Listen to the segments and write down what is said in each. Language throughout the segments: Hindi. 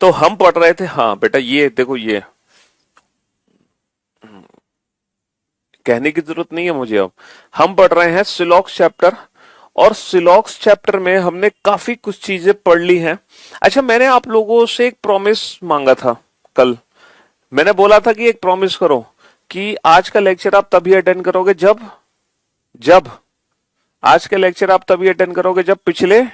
तो हम पढ़ रहे थे, हाँ बेटा ये देखो, ये कहने की जरूरत नहीं है मुझे। अब हम पढ़ रहे हैं सिलॉक्स चैप्टर, और सिलॉक्स चैप्टर में हमने काफी कुछ चीजें पढ़ ली हैं। अच्छा, मैंने आप लोगों से एक प्रॉमिस मांगा था कल। मैंने बोला था कि एक प्रॉमिस करो कि आज का लेक्चर आप तभी अटेंड करोगे जब जब आज का लेक्चर आप तभी अटेंड करोगे जब पिछले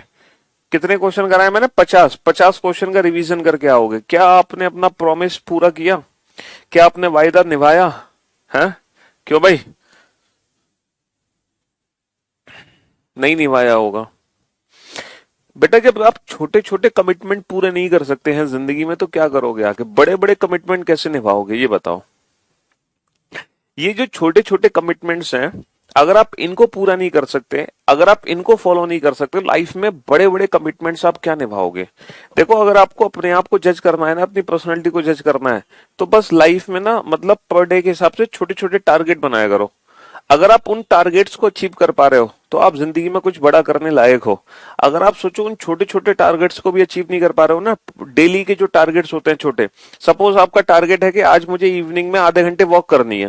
कितने क्वेश्चन कराए मैंने, 50 क्वेश्चन का रिवीजन करके आओगे। क्या आपने अपना प्रॉमिस पूरा किया? क्या आपने वायदा निभाया है? क्यों भाई, नहीं निभाया होगा? बेटा जब आप छोटे छोटे कमिटमेंट पूरे नहीं कर सकते हैं जिंदगी में, तो क्या करोगे आगे? बड़े बड़े कमिटमेंट कैसे निभाओगे ये बताओ। ये जो छोटे छोटे कमिटमेंट्स हैं, अगर आप इनको पूरा नहीं कर सकते, अगर आप इनको फॉलो नहीं कर सकते, लाइफ में बड़े बड़े कमिटमेंट्स आप क्या निभाओगे? देखो, अगर आपको अपने आप को जज करना है ना, अपनी पर्सनैलिटी को जज करना है, तो बस लाइफ में ना, मतलब पर डे के हिसाब से छोटे छोटे टारगेट बनाया करो। अगर आप उन टारगेट्स को अचीव कर पा रहे हो तो आप जिंदगी में कुछ बड़ा करने लायक हो। अगर आप सोचो उन छोटे छोटे टारगेट्स को भी अचीव नहीं कर पा रहे हो ना, डेली के जो टारगेट्स होते हैं छोटे, सपोज आपका टारगेट है कि आज मुझे इवनिंग में आधे घंटे वॉक करनी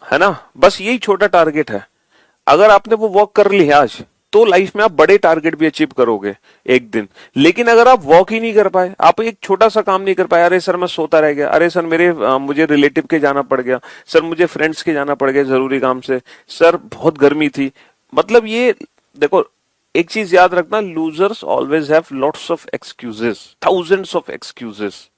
है ना, बस यही छोटा टारगेट है। अगर आपने वो वॉक कर ली है आज, तो लाइफ में आप बड़े टारगेट भी अचीव करोगे एक दिन। लेकिन अगर आप वॉक ही नहीं कर पाए, आप एक छोटा सा काम नहीं कर पाए, अरे सर मैं सोता रह गया, अरे सर मुझे रिलेटिव के जाना पड़ गया, सर मुझे फ्रेंड्स के जाना पड़ गया जरूरी काम से, सर बहुत गर्मी थी, मतलब ये देखो, एक चीज याद रखना, losers always have lots of excuses, thousands of excuses.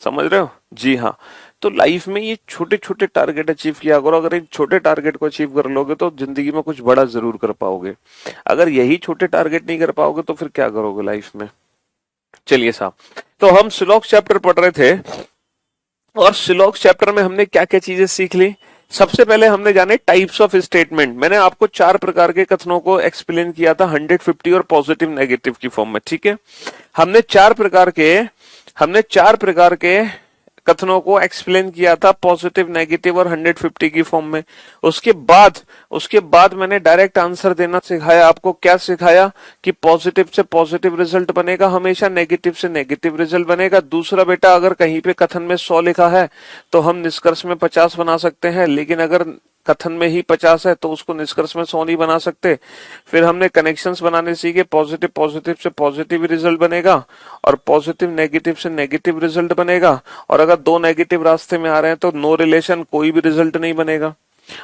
समझ रहे हो? जी हाँ। तो लाइफ में ये छोटे छोटे टारगेट अचीव किया करो। अगर एक छोटे टारगेट को अचीव कर लोगे तो जिंदगी में कुछ बड़ा जरूर कर पाओगे। अगर यही छोटे टारगेट नहीं कर पाओगे तो फिर क्या करोगे लाइफ में? चलिए साहब, तो हम सिलॉक्स चैप्टर पढ़ रहे थे, और सिलॉक्स चैप्टर में हमने क्या क्या चीजें सीख ली। सबसे पहले हमने जाने टाइप्स ऑफ स्टेटमेंट। मैंने आपको 4 प्रकार के कथनों को एक्सप्लेन किया था, 150 और पॉजिटिव नेगेटिव की फॉर्म में, ठीक है। हमने चार प्रकार के कथनों को एक्सप्लेन किया था, पॉजिटिव, नेगेटिव और 150 की फॉर्म में। उसके बाद मैंने डायरेक्ट आंसर देना सिखाया आपको। क्या सिखाया? कि पॉजिटिव से पॉजिटिव रिजल्ट बनेगा हमेशा, नेगेटिव से नेगेटिव रिजल्ट बनेगा। दूसरा बेटा, अगर कहीं पे कथन में 100 लिखा है तो हम निष्कर्ष में 50 बना सकते हैं, लेकिन अगर कथन में ही 50 है तो उसको निष्कर्ष में 100 नहीं बना सकते। फिर हमने कनेक्शंस बनाने सीखे, पॉजिटिव पॉजिटिव से पॉजिटिव रिजल्ट बनेगा, और पॉजिटिव नेगेटिव से नेगेटिव रिजल्ट बनेगा, और अगर 2 नेगेटिव रास्ते में आ रहे हैं तो नो रिलेशन, कोई भी रिजल्ट नहीं बनेगा।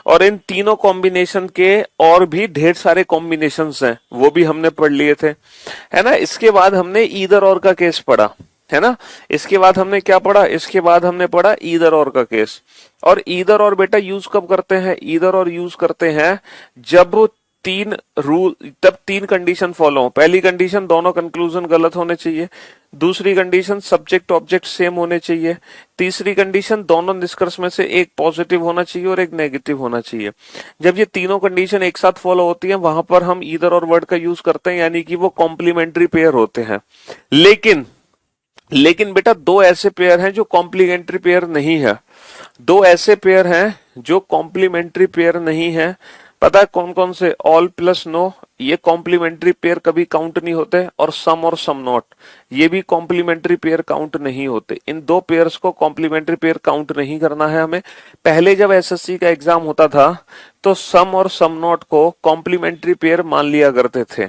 और इन तीनों कॉम्बिनेशन के और भी ढेर सारे कॉम्बिनेशंस हैं, वो भी हमने पढ़ लिए थे, है ना। इसके बाद हमने ईदर और का केस पढ़ा, है ना। इसके बाद हमने क्या पढ़ा? इसके बाद हमने पढ़ा ईदर और का केस। और ईदर और बेटा यूज कब करते हैं? ईदर और यूज करते हैं जब तीन कंडीशन फॉलो हो। पहली कंडीशन, दोनों कंक्लूजन गलत होने चाहिए। दूसरी कंडीशन, सब्जेक्ट ऑब्जेक्ट सेम होने चाहिए। तीसरी कंडीशन, दोनों निष्कर्ष में से एक पॉजिटिव होना चाहिए और एक नेगेटिव होना चाहिए। जब ये तीनों कंडीशन एक साथ फॉलो होती हैं, वहां पर हम ईदर और वर्ड का यूज करते हैं, यानी कि वो कॉम्प्लीमेंट्री पेयर होते हैं। लेकिन बेटा, दो ऐसे पेयर हैं जो कॉम्प्लीमेंट्री पेयर नहीं है। दो ऐसे पेयर हैं जो कॉम्प्लीमेंट्री पेयर नहीं है। पता है कौन कौन से? ऑल प्लस नो, ये कॉम्प्लीमेंट्री पेयर कभी काउंट नहीं होते, और सम नॉट, ये भी कॉम्प्लीमेंट्री पेयर काउंट नहीं होते। इन दो पेयर्स को कॉम्प्लीमेंट्री पेयर काउंट नहीं करना है हमें। पहले जब एसएससी का एग्जाम होता था तो सम और सम नॉट को कॉम्प्लीमेंट्री पेयर मान लिया करते थे।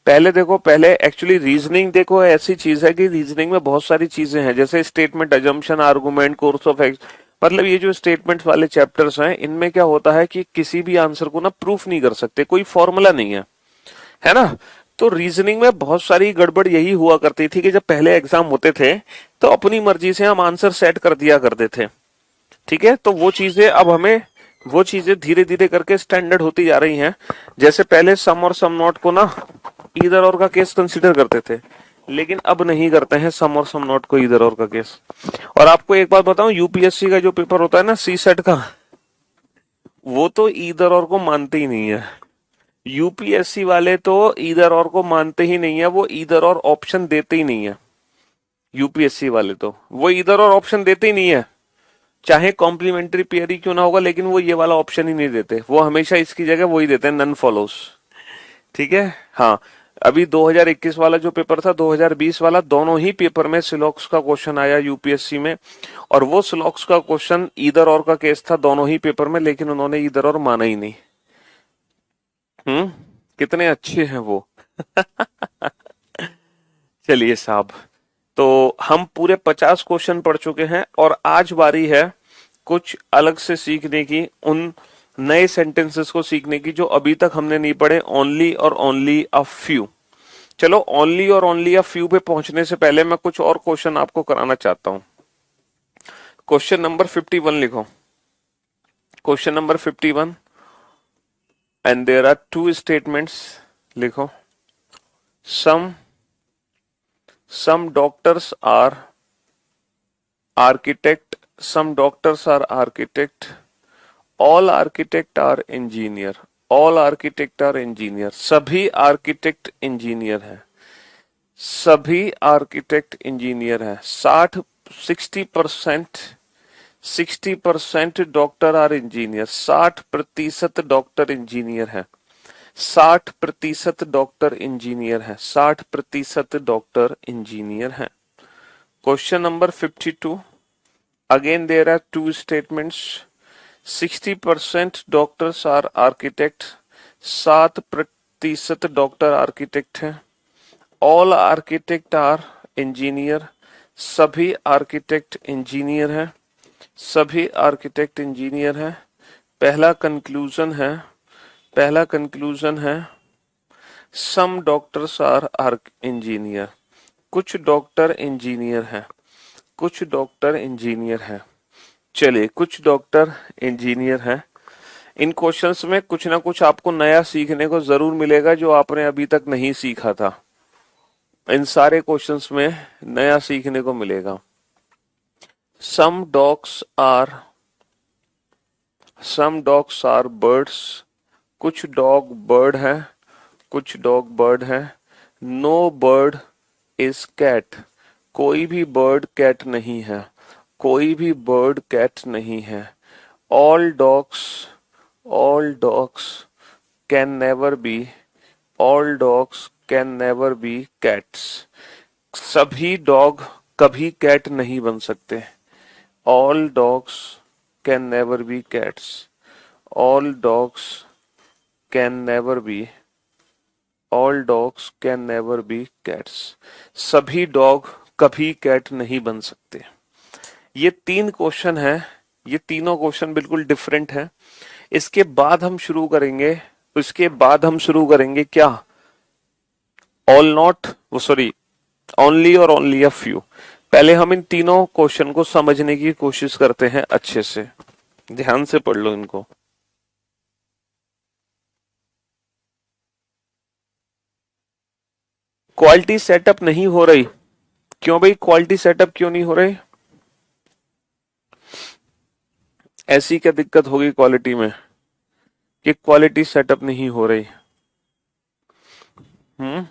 पहले एक्चुअली रीजनिंग देखो ऐसी चीज है कि रीजनिंग में बहुत सारी चीजें हैं, जैसे statement, assumption, argument, course of action, मतलब ये जो स्टेटमेंट्स वाले चैप्टर्स हैं, इनमें क्या होता है कि किसी भी आंसर को ना प्रूफ नहीं कर सकते, कोई फॉर्मूला नहीं है ना। तो रीजनिंग में बहुत सारी गड़बड़ यही हुआ करती थी कि जब पहले एग्जाम होते थे तो अपनी मर्जी से हम आंसर सेट कर दिया करते थे, ठीक है। तो वो चीजें धीरे धीरे करके स्टैंडर्ड होती जा रही हैं। जैसे पहले सम और सम नॉट को ना ईदर और का केस कंसीडर करते थे, लेकिन अब नहीं करते हैं सम और सम नॉट को ईदर और का केस। और आपको एक बात बताऊं, यूपीएससी का जो पेपर होता है ना, सी सेट का, वो तो ईदर और को मानते ही नहीं है। यूपीएससी वाले तो ईदर और को मानते ही नहीं है, वो ईदर और ऑप्शन देते ही नहीं है। यूपीएससी वाले तो वो ईदर और ऑप्शन देते ही नहीं है, चाहे कॉम्प्लीमेंट्री पेयर ही क्यों ना होगा, लेकिन वो ये वाला ऑप्शन ही नहीं देते। वो हमेशा इसकी जगह वही देते हैं, नन फॉलोस, ठीक है। हाँ, अभी 2021 वाला जो पेपर था, 2020 वाला, दोनों ही पेपर में सिलॉक्स का क्वेश्चन आया यूपीएससी में। और वो सिलॉक्स का क्वेश्चन ईदर और का केस था दोनों ही पेपर में, लेकिन उन्होंने ईदर और माना ही नहीं। हम्म। कितने अच्छे हैं वो। चलिए साहब, तो हम पूरे 50 क्वेश्चन पढ़ चुके हैं और आज बारी है कुछ अलग से सीखने की, उन नए सेंटेंसेस को सीखने की जो अभी तक हमने नहीं पढ़े। ओनली और ओनली अ फ्यू। चलो, ओनली और ओनली अ फ्यू पे पहुंचने से पहले मैं कुछ और क्वेश्चन आपको कराना चाहता हूं। क्वेश्चन नंबर 51 लिखो। Question number 51, and there are two statements. लिखो। Some doctors are architect, some doctors are architect, all architect are engineer, all architect are engineer, सभी आर्किटेक्ट इंजीनियर हैं, सभी आर्किटेक्ट इंजीनियर हैं। 60% 60% doctor are engineer, 60% doctor engineer है, 60% डॉक्टर इंजीनियर है, 60% डॉक्टर इंजीनियर है। Question number 52, again there are two statements. 60% doctors are architect, 7% doctor architect हैं। ऑल आर्किटेक्ट आर इंजीनियर, सभी आर्किटेक्ट इंजीनियर हैं, सभी आर्किटेक्ट इंजीनियर हैं। पहला कंक्लूजन है, पहला कंक्लूजन है सम डॉक्टर्स आर इंजीनियर, कुछ डॉक्टर इंजीनियर हैं, कुछ डॉक्टर इंजीनियर हैं। चलिए, कुछ डॉक्टर इंजीनियर हैं। इन क्वेश्चंस में कुछ ना कुछ आपको नया सीखने को जरूर मिलेगा जो आपने अभी तक नहीं सीखा था। इन सारे क्वेश्चंस में नया सीखने को मिलेगा। Some dogs are some dogs are birds, कुछ डॉग बर्ड है, कुछ डॉग बर्ड है। नो बर्ड इज कैट, कोई भी बर्ड कैट नहीं है, कोई भी बर्ड कैट नहीं है। All dogs all dogs can never be all dogs can never be cats, सभी डॉग कभी कैट नहीं बन सकते। All dogs can never be cats, all dogs can never be all dogs can never be cats, सभी डॉग कभी कैट नहीं बन सकते। ये 3 क्वेश्चन है, ये तीनों क्वेश्चन बिल्कुल डिफरेंट है। इसके बाद हम शुरू करेंगे, उसके बाद हम शुरू करेंगे क्या, ऑल नॉट, वो सॉरी, ओनली और ओनली अ फ्यू। पहले हम इन तीनों क्वेश्चन को समझने की कोशिश करते हैं अच्छे से। ध्यान से पढ़ लो इनको। क्वालिटी सेटअप नहीं हो रही, क्यों भाई क्वालिटी सेटअप क्यों नहीं हो रही? ऐसी क्या दिक्कत होगी क्वालिटी में कि क्वालिटी सेटअप नहीं हो रही? हम्म।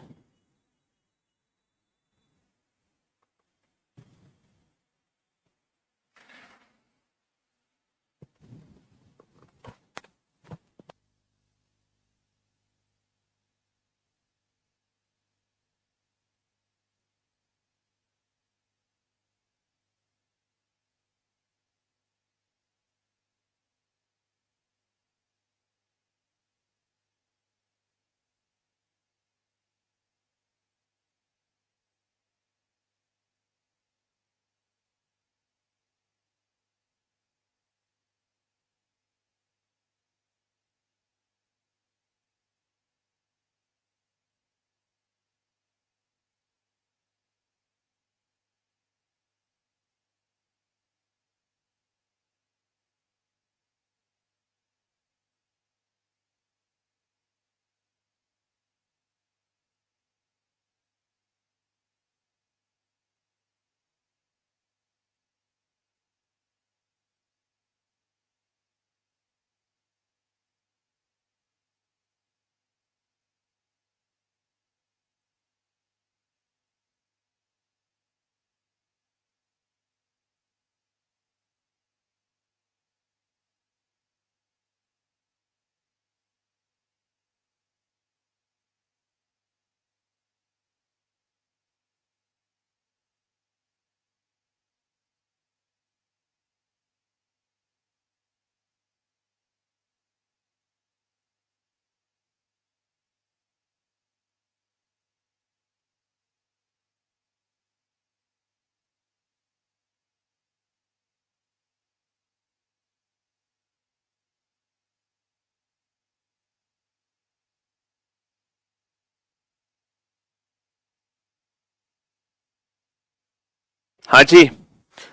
हाँ जी।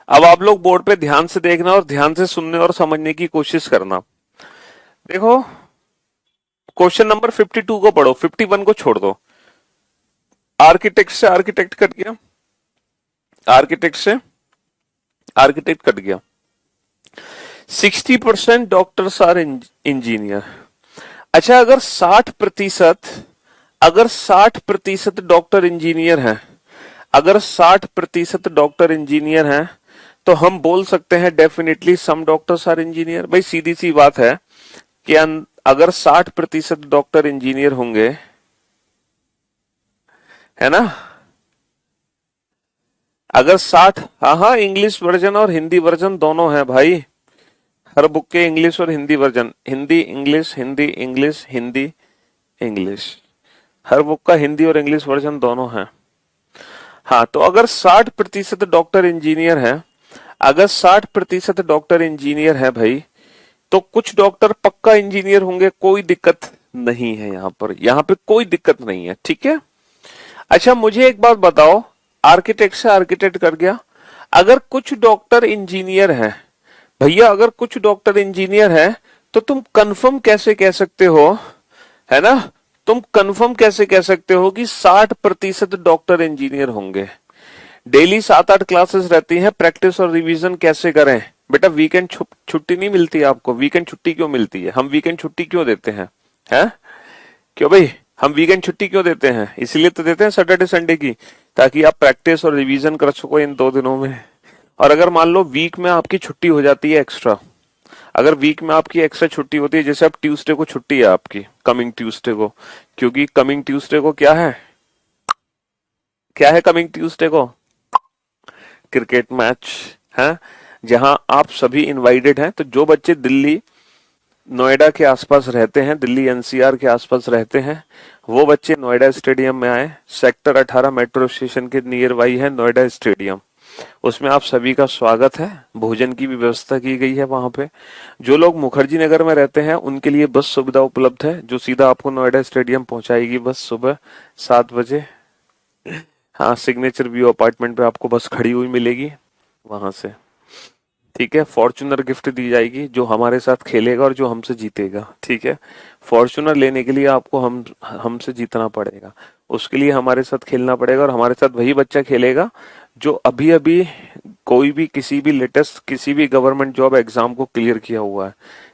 अब आप लोग बोर्ड पे ध्यान से देखना और ध्यान से सुनने और समझने की कोशिश करना। देखो, क्वेश्चन नंबर 52 को पढ़ो, 51 को छोड़ दो। आर्किटेक्ट से आर्किटेक्ट कट गया, आर्किटेक्ट से आर्किटेक्ट कट गया। 60% डॉक्टर्स आर इंजीनियर। अच्छा, अगर 60% डॉक्टर इंजीनियर हैं, अगर 60% डॉक्टर इंजीनियर हैं, तो हम बोल सकते हैं definitely some doctors are engineer. भाई सीधी सी बात है कि अगर 60% डॉक्टर इंजीनियर होंगे, है ना, अगर 60, हाँ हाँ, इंग्लिश वर्जन और हिंदी वर्जन दोनों है भाई। हर बुक के इंग्लिश और Hindi version, Hindi English, Hindi English, Hindi English, हर बुक का हिंदी और इंग्लिश वर्जन दोनों है। हाँ, तो अगर 60% डॉक्टर इंजीनियर है, अगर 60% डॉक्टर इंजीनियर है भाई, तो कुछ डॉक्टर पक्का इंजीनियर होंगे, कोई दिक्कत नहीं है यहाँ पे कोई दिक्कत नहीं है, ठीक है। अच्छा, मुझे एक बात बताओ, आर्किटेक्ट से आर्किटेक्ट कर गया, अगर कुछ डॉक्टर इंजीनियर है, भैया अगर कुछ डॉक्टर इंजीनियर है, तो तुम कंफर्म कैसे कह सकते हो, है ना, तुम कंफर्म कैसे कह सकते हो कि 60% डॉक्टर इंजीनियर होंगे। डेली 7-8 क्लासेस रहती हैं, प्रैक्टिस और रिवीजन कैसे करें बेटा। वीकेंड छुट्टी नहीं मिलती आपको, वीकेंड छुट्टी क्यों मिलती है, हम वीकेंड छुट्टी क्यों देते हैं? क्यों भाई, हम वीकेंड छुट्टी क्यों देते हैं? इसलिए तो देते हैं सैटरडे संडे की, ताकि आप प्रैक्टिस और रिवीजन कर सको इन 2 दिनों में। और अगर मान लो वीक में आपकी छुट्टी हो जाती है एक्स्ट्रा, अगर वीक में आपकी एक्स्ट्रा छुट्टी होती है, जैसे अब ट्यूसडे को छुट्टी है आपकी, कमिंग ट्यूसडे को, क्योंकि कमिंग ट्यूसडे को क्या है कमिंग ट्यूसडे को? क्रिकेट मैच है, जहां आप सभी इनवाइटेड हैं। तो जो बच्चे दिल्ली नोएडा के आसपास रहते हैं, दिल्ली एनसीआर के आसपास रहते हैं, वो बच्चे नोएडा स्टेडियम में आए। सेक्टर 18 मेट्रो स्टेशन के नियर बाई है नोएडा स्टेडियम, उसमें आप सभी का स्वागत है। भोजन की भी व्यवस्था की गई है वहां पे। जो लोग मुखर्जी नगर में रहते हैं उनके लिए बस सुविधा उपलब्ध है, जो सीधा आपको नोएडा स्टेडियम पहुंचाएगी बस सुबह 7 बजे। हाँ, सिग्नेचर व्यू अपार्टमेंट पे आपको बस खड़ी हुई मिलेगी वहां से, ठीक है। फॉर्च्यूनर गिफ्ट दी जाएगी, जो हमारे साथ खेलेगा और जो हमसे जीतेगा, ठीक है। फॉर्च्यूनर लेने के लिए आपको हमसे जीतना पड़ेगा, उसके लिए हमारे साथ खेलना पड़ेगा, और हमारे साथ वही बच्चा खेलेगा जो अभी अभी कोई भी किसी भी लेटेस्ट किसी भी गवर्नमेंट जॉब एग्जाम को क्लियर किया हुआ है,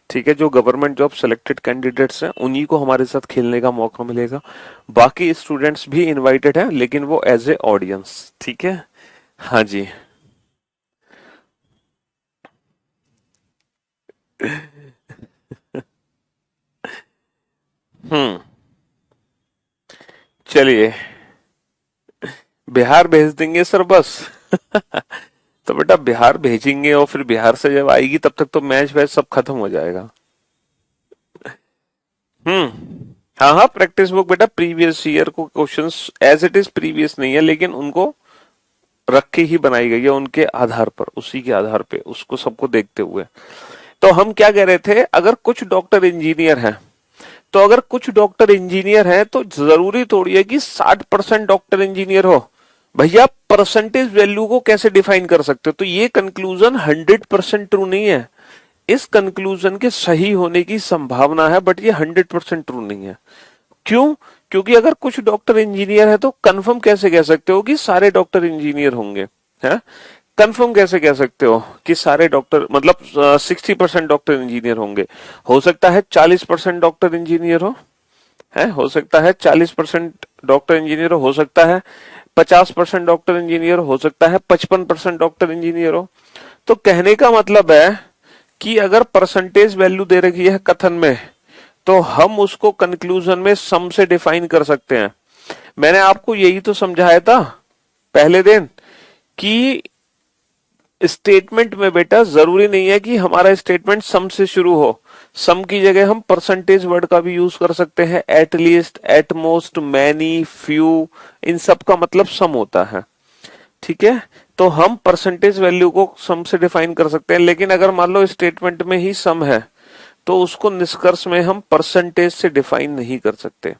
ठीक है। जो गवर्नमेंट जॉब सिलेक्टेड कैंडिडेट्स हैं उन्हीं को हमारे साथ खेलने का मौका मिलेगा। बाकी स्टूडेंट्स भी इनवाइटेड हैं, लेकिन वो एज ए ऑडियंस, ठीक है। हाँ जी। हम्म। चलिए, बिहार भेज देंगे सर बस। तो बेटा बिहार भेजेंगे, और फिर बिहार से जब आएगी तब तक तो मैच वैच सब खत्म हो जाएगा। हाँ हाँ, प्रैक्टिस बुक बेटा प्रीवियस ईयर को questions as it is previous नहीं है, लेकिन उनको रख के ही बनाई गई है, उनके आधार पर, उसी के आधार पे, उसको सबको देखते हुए। तो हम क्या कह रहे थे, अगर कुछ डॉक्टर इंजीनियर हैं, तो अगर कुछ डॉक्टर इंजीनियर हैं तो जरूरी थोड़ी है कि 60% डॉक्टर इंजीनियर हो। भैया परसेंटेज वैल्यू को कैसे डिफाइन कर सकते हो? तो ये कंक्लूजन 100% ट्रू नहीं है। इस कंक्लूजन के सही होने की संभावना है, बट ये 100% ट्रू नहीं है। क्यों? क्योंकि अगर कुछ डॉक्टर इंजीनियर है तो कंफर्म कैसे कह सकते हो कि सारे डॉक्टर इंजीनियर होंगे, है? कंफर्म कैसे कह सकते हो कि सारे डॉक्टर, मतलब 60% डॉक्टर इंजीनियर होंगे? हो सकता है 40% डॉक्टर इंजीनियर हो सकता है 40% डॉक्टर इंजीनियर हो सकता है 50% डॉक्टर इंजीनियर हो सकता है 55% डॉक्टर इंजीनियर हो। तो कहने का मतलब है कि अगर परसेंटेज वैल्यू दे रखी है कथन में, तो हम उसको कंक्लूजन में सम से डिफाइन कर सकते हैं। मैंने आपको यही तो समझाया था पहले दिन कि स्टेटमेंट में बेटा जरूरी नहीं है कि हमारा स्टेटमेंट सम से शुरू हो। सम की जगह हम परसेंटेज वर्ड का भी यूज कर सकते हैं। At least, at most, many, few, इन सब का मतलब सम होता है, ठीक है। तो हम परसेंटेज वैल्यू को सम से डिफाइन कर सकते हैं, लेकिन अगर मान लो स्टेटमेंट में ही सम है, तो उसको निष्कर्ष में हम परसेंटेज से डिफाइन नहीं कर सकते।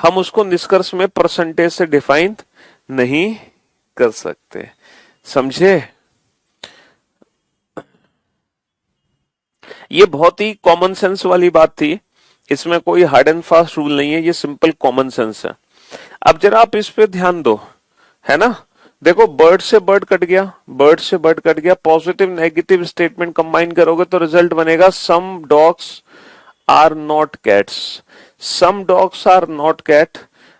हम उसको निष्कर्ष में परसेंटेज से डिफाइन नहीं कर सकते। समझे? ये बहुत ही कॉमन सेंस वाली बात थी, इसमें कोई हार्ड एंड फास्ट रूल नहीं है, ये सिंपल कॉमन सेंस है। अब जरा आप इस पे ध्यान दो, है ना? देखो, बर्ड से बर्ड कट गया, बर्ड से बर्ड कट गया, पॉजिटिव नेगेटिव स्टेटमेंट कंबाइन करोगे तो रिजल्ट बनेगा some dogs are not cats. Some dogs are not cat,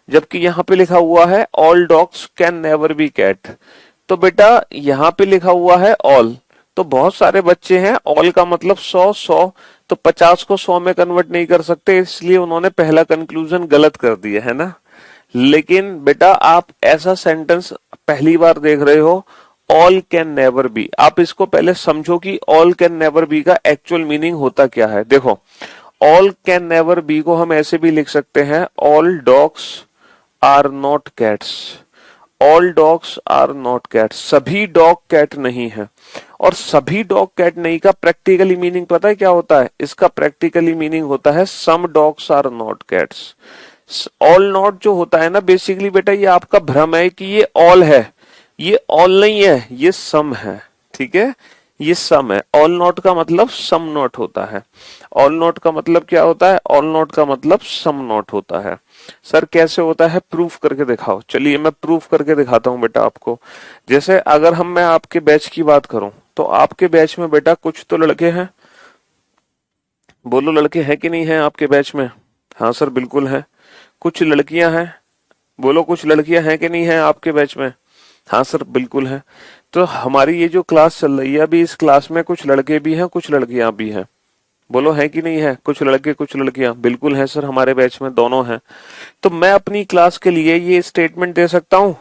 जबकि यहां पे लिखा हुआ है all dogs can never be cat. तो बेटा यहां पे लिखा हुआ है ऑल, तो बहुत सारे बच्चे हैं, ऑल का मतलब 100, तो 50 को 100 में कन्वर्ट नहीं कर सकते, इसलिए उन्होंने पहला कंक्लूजन गलत कर दिया, है ना? लेकिन बेटा आप ऐसा सेंटेंस पहली बार देख रहे हो, ऑल कैन नेवर बी। आप इसको पहले समझो कि ऑल कैन नेवर बी का एक्चुअल मीनिंग होता क्या है। देखो, ऑल कैन नेवर बी को हम ऐसे भी लिख सकते हैं, all dogs are not cats. All dogs are not cats, सभी डॉग कैट नहीं है। और सभी डॉग कैट नहीं का प्रैक्टिकली मीनिंग पता है क्या होता है? इसका प्रैक्टिकली मीनिंग होता है some dogs are not cats. All not जो होता है ना, बेसिकली बेटा ये आपका भ्रम है कि ये ऑल है, ये ऑल नहीं है, ये सम है, ठीक है? ये सम है। ऑल नॉट का मतलब सम नॉट होता है। ऑल नॉट का मतलब क्या होता है? ऑल नॉट का मतलब सम नॉट होता है। सर कैसे होता है? प्रूफ करके दिखाओ। चलिए मैं प्रूफ करके दिखाता हूं बेटा आपको। जैसे अगर मैं आपके बैच की बात करूं, तो आपके बैच में बेटा कुछ तो लड़के हैं, बोलो लड़के हैं कि नहीं है आपके बैच में? हाँ सर बिल्कुल है। कुछ लड़कियां हैं, बोलो कुछ लड़कियां हैं कि नहीं है आपके बैच में? हाँ सर बिल्कुल है। तो हमारी ये जो क्लास चल रही है अभी, इस क्लास में कुछ लड़के भी हैं, कुछ लड़कियां भी हैं। बोलो है कि नहीं है? कुछ लड़के कुछ लड़कियां, बिल्कुल है सर, हमारे बैच में दोनों हैं। तो मैं अपनी क्लास के लिए ये स्टेटमेंट दे सकता हूं,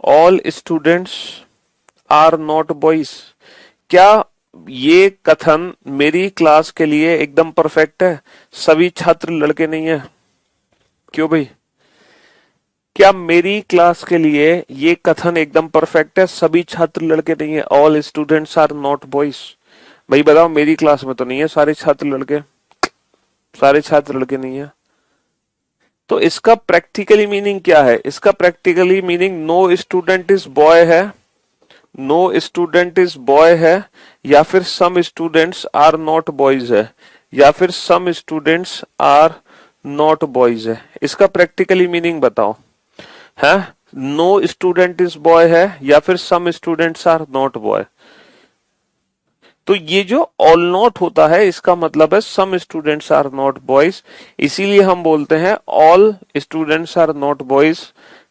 all students are not boys. क्या ये कथन मेरी क्लास के लिए एकदम परफेक्ट है? सभी छात्र लड़के नहीं है? क्यों भाई? क्या मेरी क्लास के लिए ये कथन एकदम परफेक्ट है, सभी छात्र लड़के नहीं है, all students are not boys? भाई बताओ, मेरी क्लास में तो नहीं है सारे छात्र लड़के, सारे छात्र लड़के नहीं है। तो इसका प्रैक्टिकली मीनिंग क्या है? इसका practically meaning no student is boy है, नो स्टूडेंट इज बॉय है, या फिर some students are not boys है, या फिर some students are not boys है। इसका प्रैक्टिकली मीनिंग बताओ। है नो स्टूडेंट इज बॉय है, या फिर some students are not boy? तो ये जो ऑल नॉट होता है इसका मतलब है some students are not boys, इसीलिए हम बोलते हैं all students are not boys,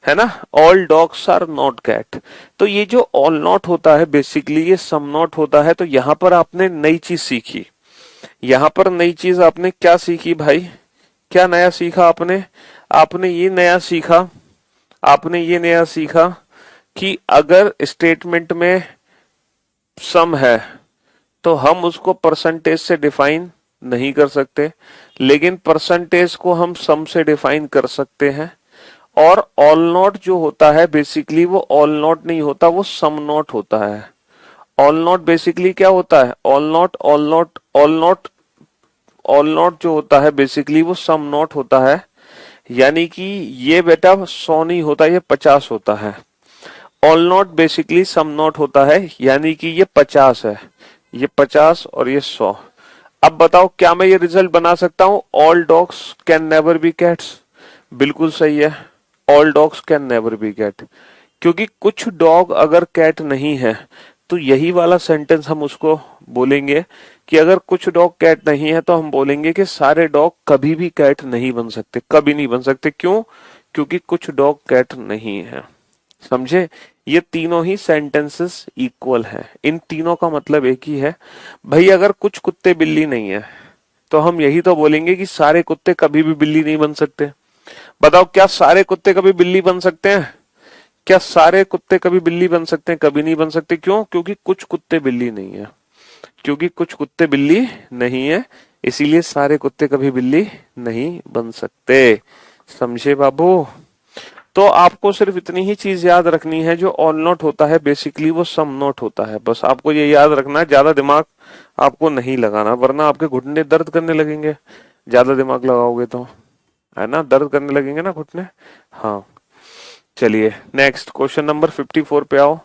है ना? All dogs are not cat. तो ये जो ऑल नॉट होता है बेसिकली ये सम नॉट होता है। तो यहां पर आपने नई चीज सीखी, यहां पर नई चीज आपने क्या सीखी भाई? क्या नया सीखा आपने? आपने ये नया सीखा, आपने ये नया सीखा कि अगर स्टेटमेंट में सम है तो हम उसको परसेंटेज से डिफाइन नहीं कर सकते, लेकिन परसेंटेज को हम सम से डिफाइन कर सकते हैं। और ऑल नॉट जो होता है बेसिकली वो ऑल नॉट नहीं होता, वो सम नॉट होता है। ऑल नॉट बेसिकली क्या होता है? All not, all not, all not, all not जो होता है बेसिकली वो सम नॉट होता है। यानी कि ये बेटा 100 नहीं होता, ये 50 होता है। All not basically some not होता है, यानी कि ये 50 है, ये 50 और ये 100। अब बताओ क्या मैं ये रिजल्ट बना सकता हूं, all dogs can never be cats? बिल्कुल सही है, all dogs can never be cat. क्योंकि कुछ डॉग अगर कैट नहीं है तो यही वाला सेंटेंस हम उसको बोलेंगे कि अगर कुछ डॉग कैट नहीं है तो हम बोलेंगे कि सारे डॉग कभी भी कैट नहीं बन सकते, कभी नहीं बन सकते। क्यों? क्योंकि कुछ डॉग कैट नहीं है। समझे? ये तीनों ही सेंटेंसेस इक्वल है, इन तीनों का मतलब एक ही है। भाई अगर कुछ कुत्ते बिल्ली नहीं है तो हम यही तो बोलेंगे कि सारे कुत्ते कभी भी बिल्ली नहीं बन सकते। बताओ क्या सारे कुत्ते कभी बिल्ली बन सकते हैं? क्या सारे कुत्ते कभी बिल्ली बन सकते हैं? कभी नहीं बन सकते। क्यों? क्योंकि कुछ कुत्ते बिल्ली नहीं है, क्योंकि कुछ कुत्ते बिल्ली नहीं है, इसीलिए सारे कुत्ते कभी बिल्ली नहीं बन सकते। समझे बाबू? तो आपको सिर्फ इतनी ही चीज याद रखनी है, जो ऑल नॉट होता है बेसिकली वो सम नॉट होता है। बस आपको ये याद रखना है, ज्यादा दिमाग आपको नहीं लगाना, वरना आपके घुटने दर्द करने लगेंगे ज्यादा दिमाग लगाओगे तो, है ना? दर्द करने लगेंगे ना घुटने। हाँ चलिए नेक्स्ट क्वेश्चन नंबर 54 पे आओ।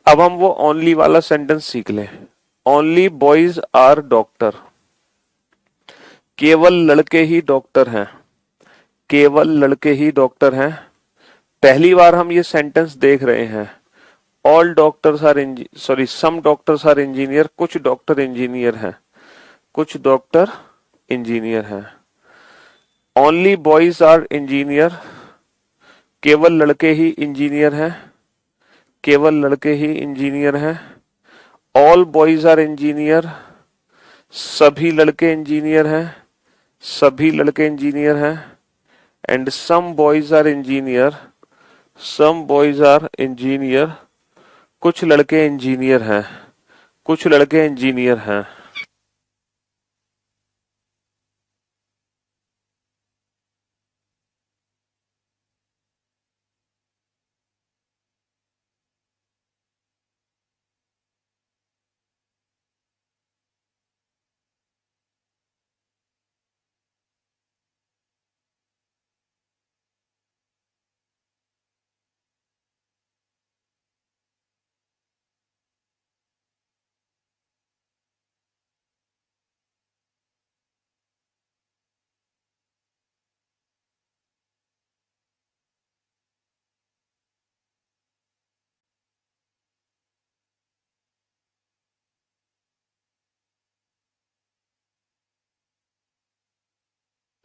अब हम वो ओनली वाला सेंटेंस सीख लें। ओनली बॉयज आर डॉक्टर, केवल लड़के ही डॉक्टर हैं, केवल लड़के ही डॉक्टर हैं। पहली बार हम ये सेंटेंस देख रहे हैं। All doctors are sorry some doctors are engineer, कुछ डॉक्टर इंजीनियर हैं, कुछ डॉक्टर इंजीनियर हैं। ओनली बॉयज आर इंजीनियर, केवल लड़के ही इंजीनियर हैं, केवल लड़के ही इंजीनियर हैं। ऑल बॉयज आर इंजीनियर, सभी लड़के इंजीनियर हैं, सभी लड़के इंजीनियर हैं। And some boys are engineer, some boys are engineer, कुछ लड़के इंजीनियर हैं, कुछ लड़के इंजीनियर हैं।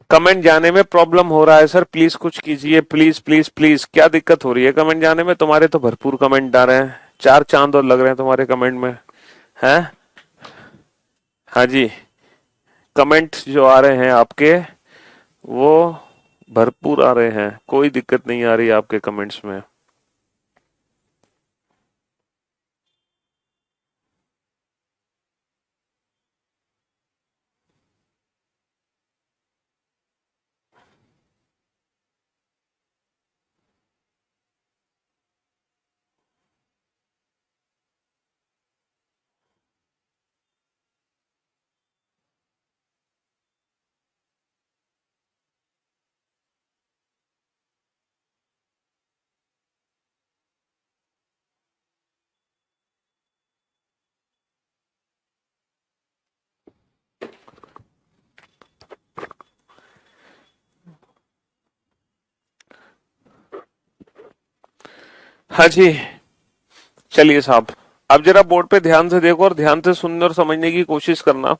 कमेंट जाने में प्रॉब्लम हो रहा है सर, प्लीज कुछ कीजिए, प्लीज प्लीज प्लीज। क्या दिक्कत हो रही है कमेंट जाने में? तुम्हारे तो भरपूर कमेंट आ रहे हैं, चार चांद और लग रहे हैं तुम्हारे कमेंट में, हैं? हाँ जी, कमेंट जो आ रहे हैं आपके वो भरपूर आ रहे हैं, कोई दिक्कत नहीं आ रही आपके कमेंट्स में। हाँ जी, चलिए साहब, अब जरा बोर्ड पे ध्यान से देखो और ध्यान से सुनने और समझने की कोशिश करना।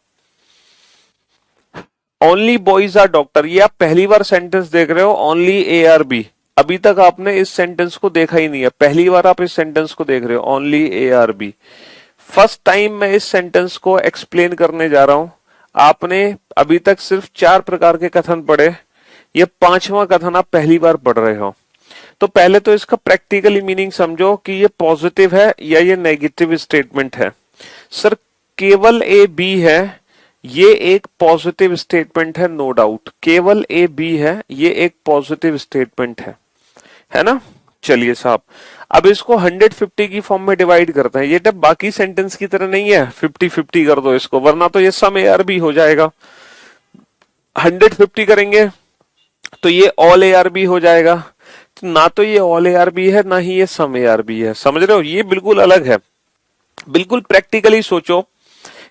ओनली बॉयज आर डॉक्टर, ये आप पहली बार सेंटेंस देख रहे हो। ओनली ए आर बी, अभी तक आपने इस सेंटेंस को देखा ही नहीं है, पहली बार आप इस सेंटेंस को देख रहे हो। Only A are B, first time मैं इस सेंटेंस को एक्सप्लेन करने जा रहा हूं। आपने अभी तक सिर्फ चार प्रकार के कथन पढ़े, ये पांचवा कथन आप पहली बार पढ़ रहे हो। तो पहले तो इसका प्रैक्टिकली मीनिंग समझो कि ये पॉजिटिव है या ये नेगेटिव स्टेटमेंट है। सर केवल ए बी है, ये एक पॉजिटिव स्टेटमेंट है, नो डाउट। केवल ए बी है, ये एक पॉजिटिव स्टेटमेंट है ना? चलिए साहब, अब इसको 150 की फॉर्म में डिवाइड करते हैं। ये तो बाकी सेंटेंस की तरह नहीं है 50-50 कर दो इसको, वरना तो ये सम ए आर बी हो जाएगा। 150 करेंगे तो ये ऑल ए आर बी हो जाएगा। तो ना तो ये ऑल ए आर बी है, ना ही ये सम ए आर बी है। समझ रहे हो? ये बिल्कुल अलग है। बिल्कुल प्रैक्टिकली सोचो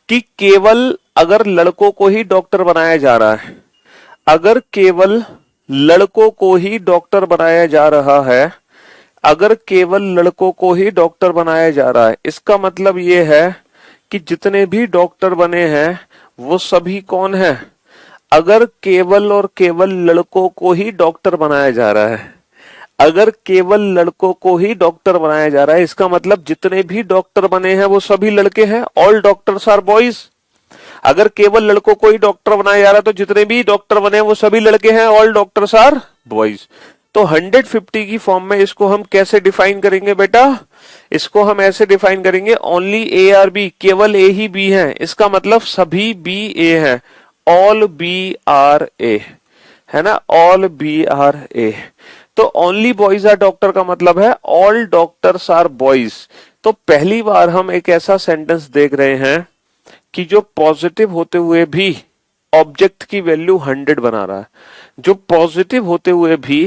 कि केवल अगर लड़कों को ही डॉक्टर बनाया जा रहा है, अगर केवल लड़कों को ही डॉक्टर बनाया जा रहा है, अगर केवल लड़कों को ही डॉक्टर बनाया जा रहा है, इसका मतलब ये है कि जितने भी डॉक्टर बने हैं वो सभी कौन है? अगर केवल और केवल लड़कों को ही डॉक्टर बनाया जा रहा है, अगर केवल लड़कों को ही डॉक्टर बनाया जा रहा है, इसका मतलब जितने भी डॉक्टर बने हैं वो सभी लड़के हैं। All doctors are boys. अगर केवल लड़कों को ही डॉक्टर बनाया जा रहा है तो जितने भी डॉक्टर बने हैं वो सभी लड़के हैं। All doctors are boys. तो 150 की फॉर्म में इसको हम कैसे डिफाइन करेंगे बेटा? इसको हम ऐसे डिफाइन करेंगे, ओनली ए आर बी, केवल ए ही बी है, इसका मतलब सभी बी ए है। ऑल बी आर ए, है ना? ऑल बी आर ए। तो ओनली बॉयज आर डॉक्टर का मतलब है ऑल डॉक्टर्स आर बॉयज। तो पहली बार हम एक ऐसा सेंटेंस देख रहे हैं कि जो पॉजिटिव होते हुए भी ऑब्जेक्ट की वैल्यू 100 बना रहा है, जो पॉजिटिव होते हुए भी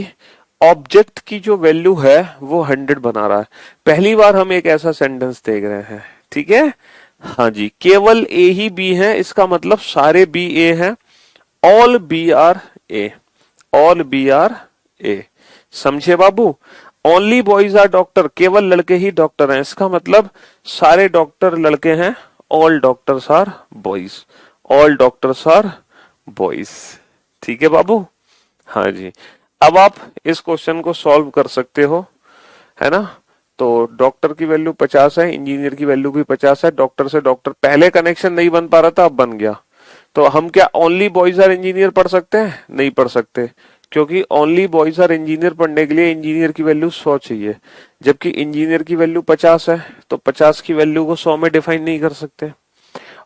ऑब्जेक्ट की जो वैल्यू है वो 100 बना रहा है। पहली बार हम एक ऐसा सेंटेंस देख रहे हैं, ठीक है। हाँ जी, केवल ए ही बी है, इसका मतलब सारे बी ए हैं। All B are A, all B are A, समझे बाबू। ओनली बॉयज आर डॉक्टर, केवल लड़के ही डॉक्टर हैं, इसका मतलब सारे डॉक्टर लड़के हैं। All doctors are boys, all doctors are boys, ठीक है बाबू। हाँ जी, अब आप इस क्वेश्चन को सॉल्व कर सकते हो, है ना। तो डॉक्टर की वैल्यू 50 है, इंजीनियर की वैल्यू भी 50 है। डॉक्टर से डॉक्टर, पहले कनेक्शन नहीं बन पा रहा था, अब बन गया। तो हम क्या ओनली बॉयज आर इंजीनियर पढ़ सकते हैं? नहीं पढ़ सकते, क्योंकि ओनली बॉयज आर इंजीनियर पढ़ने के लिए इंजीनियर की वैल्यू 100 चाहिए, जबकि इंजीनियर की वैल्यू 50 है। तो 50 की वैल्यू को 100 में डिफाइन नहीं कर सकते।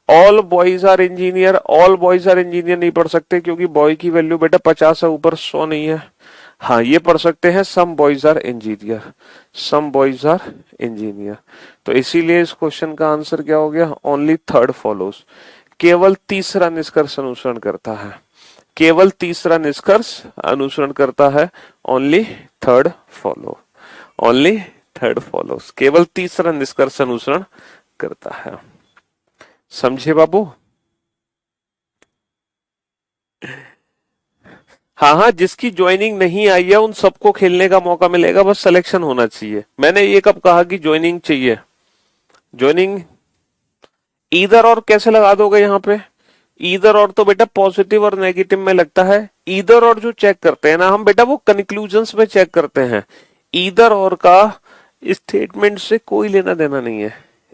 All boys are engineer, all boys are engineer नहीं पढ़ सकते, क्योंकि बॉय की वैल्यू बेटा 50 है, ऊपर 100 नहीं है। हाँ, ये पढ़ सकते हैं some boys are engineer, some boys are engineer. तो इसीलिए इस क्वेश्चन का आंसर क्या हो गया? Only third follows. केवल तीसरा निष्कर्ष अनुसरण करता है, केवल तीसरा निष्कर्ष अनुसरण करता है। Only third follow, only third follows, केवल तीसरा निष्कर्ष अनुसरण करता है। समझे बाबू? हाँ हाँ, जिसकी ज्वाइनिंग नहीं आई है उन सबको खेलने का मौका मिलेगा, बस सिलेक्शन होना चाहिए। मैंने ये कब कहा कि ज्वाइनिंग चाहिए? ज्वाइनिंग ईदर और कैसे लगा दोगे यहाँ पे? ईदर और तो बेटा पॉजिटिव और नेगेटिव में लगता है। ईदर और जो चेक करते हैं ना हम बेटा, वो कंक्लूजन्स में चेक करते हैं। ईदर और का स्टेटमेंट से कोई लेना देना नहीं है,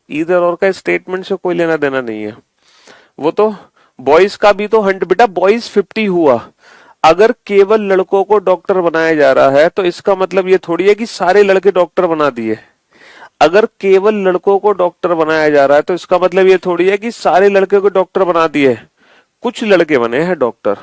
ईदर और का स्टेटमेंट से कोई लेना देना नहीं है। वो तो बॉयज का भी तो 100 बेटा, बॉयज 50 हुआ। अगर केवल लड़कों को डॉक्टर बनाया जा रहा है तो इसका मतलब ये थोड़ी है कि सारे लड़के डॉक्टर बना दिए। अगर केवल लड़कों को डॉक्टर बनाया जा रहा है तो इसका मतलब ये थोड़ी है कि सारे लड़के को डॉक्टर बना दिए। कुछ लड़के बने हैं डॉक्टर,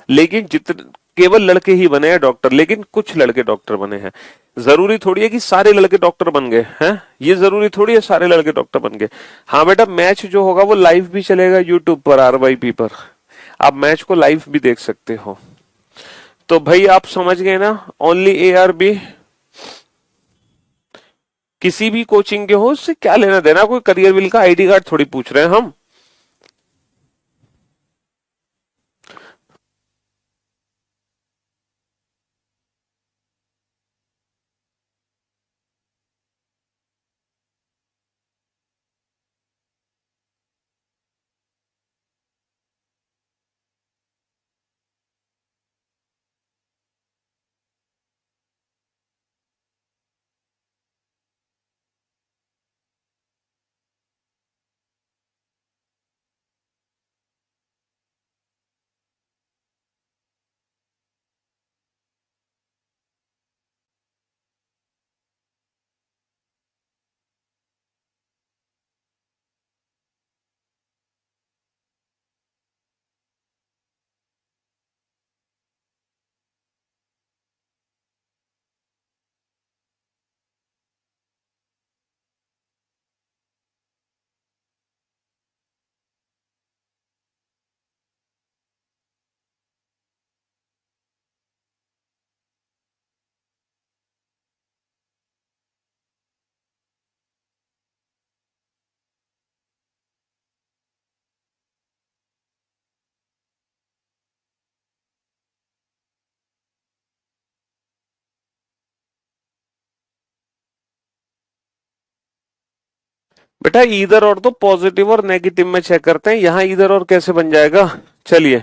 लेकिन जितने केवल लड़के ही बने हैं डॉक्टर, लेकिन कुछ लड़के डॉक्टर बने हैं। जरूरी थोड़ी है कि सारे लड़के डॉक्टर बन गए हैं, ये जरूरी थोड़ी है सारे लड़के डॉक्टर बन गए। हाँ बेटा, मैच जो होगा वो लाइव भी चलेगा यूट्यूब पर, RYP पर। आप मैच को लाइव भी देख सकते हो। तो भाई आप समझ गए ना, ओनली ARB। किसी भी कोचिंग के हो, उससे क्या लेना देना, कोई करियर विल का ID कार्ड थोड़ी पूछ रहे हैं हम। बेटा इधर और तो पॉजिटिव और नेगेटिव में चेक करते हैं, यहां इधर और कैसे बन जाएगा? चलिए,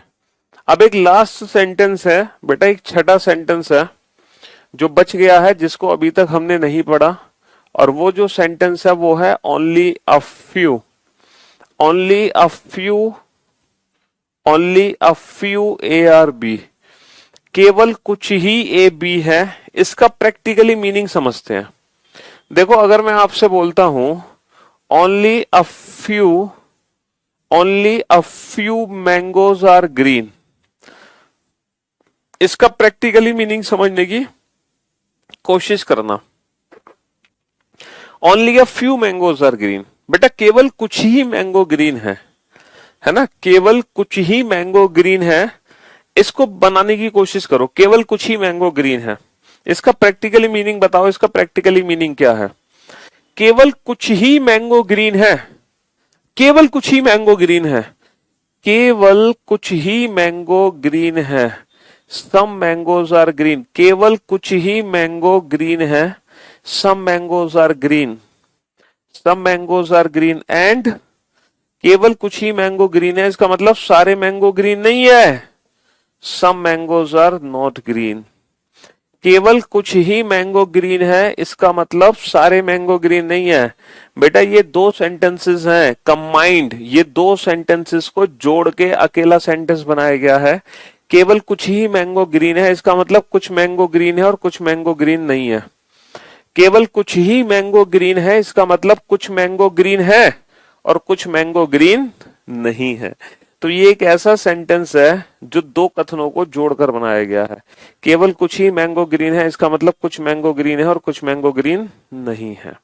अब एक लास्ट सेंटेंस है बेटा, एक छठा सेंटेंस है जो बच गया है, जिसको अभी तक हमने नहीं पढ़ा। और वो जो सेंटेंस है वो है only a few, only a few, only a few ARB। केवल कुछ ही AB है। इसका प्रैक्टिकली मीनिंग समझते हैं। देखो, अगर मैं आपसे बोलता हूं only a few, only a few mangoes are green, इसका प्रैक्टिकली मीनिंग समझने की कोशिश करना। Only a few mangoes are green, बेटा केवल कुछ ही मैंगो ग्रीन है ना, केवल कुछ ही मैंगो ग्रीन है। इसको बनाने की कोशिश करो, केवल कुछ ही मैंगो ग्रीन है। इसका प्रैक्टिकली मीनिंग बताओ, इसका प्रैक्टिकली मीनिंग क्या है? केवल कुछ ही मैंगो ग्रीन है, केवल कुछ ही मैंगो ग्रीन है, केवल कुछ ही मैंगो ग्रीन है। सम मैंगोज आर ग्रीन, केवल कुछ ही मैंगो ग्रीन है। Some mangoes are green, some mangoes are green and, केवल कुछ ही मैंगो ग्रीन है इसका मतलब सारे मैंगो ग्रीन नहीं है। Some mangoes are not green. केवल कुछ ही मैंगो ग्रीन है इसका मतलब सारे मैंगो ग्रीन नहीं है। बेटा ये दो सेंटेंसेस हैं कंबाइंड, ये दो सेंटेंसेस को जोड़ के अकेला सेंटेंस बनाया गया है। केवल कुछ ही मैंगो ग्रीन है इसका मतलब कुछ मैंगो ग्रीन है और कुछ मैंगो ग्रीन नहीं है। केवल कुछ ही मैंगो ग्रीन है इसका मतलब कुछ मैंगो ग्रीन है और कुछ मैंगो ग्रीन नहीं है। तो ये एक ऐसा सेंटेंस है जो दो कथनों को जोड़कर बनाया गया है। केवल कुछ ही मैंगो ग्रीन है इसका मतलब कुछ मैंगो ग्रीन है और कुछ मैंगो ग्रीन नहीं है।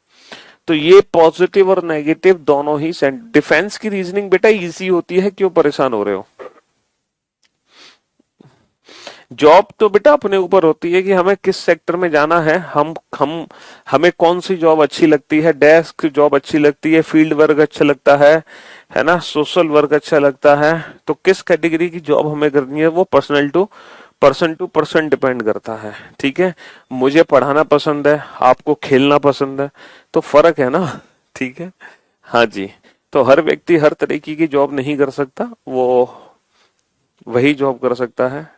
तो ये पॉजिटिव और नेगेटिव दोनों ही डिफेंस की रीजनिंग बेटा इजी होती है, क्यों परेशान हो रहे हो? जॉब तो बेटा अपने ऊपर होती है कि हमें किस सेक्टर में जाना है, हम हमें कौन सी जॉब अच्छी लगती है, डेस्क जॉब अच्छी लगती है, फील्ड वर्क अच्छा लगता है ना, सोशल वर्क अच्छा लगता है। तो किस कैटेगरी की जॉब हमें करनी है वो टू पर्सन डिपेंड करता है। ठीक है, मुझे पढ़ाना पसंद है, आपको खेलना पसंद है, तो फर्क है ना। ठीक है, हाँ जी। तो हर व्यक्ति हर तरीके की जॉब नहीं कर सकता, वो वही जॉब कर सकता है।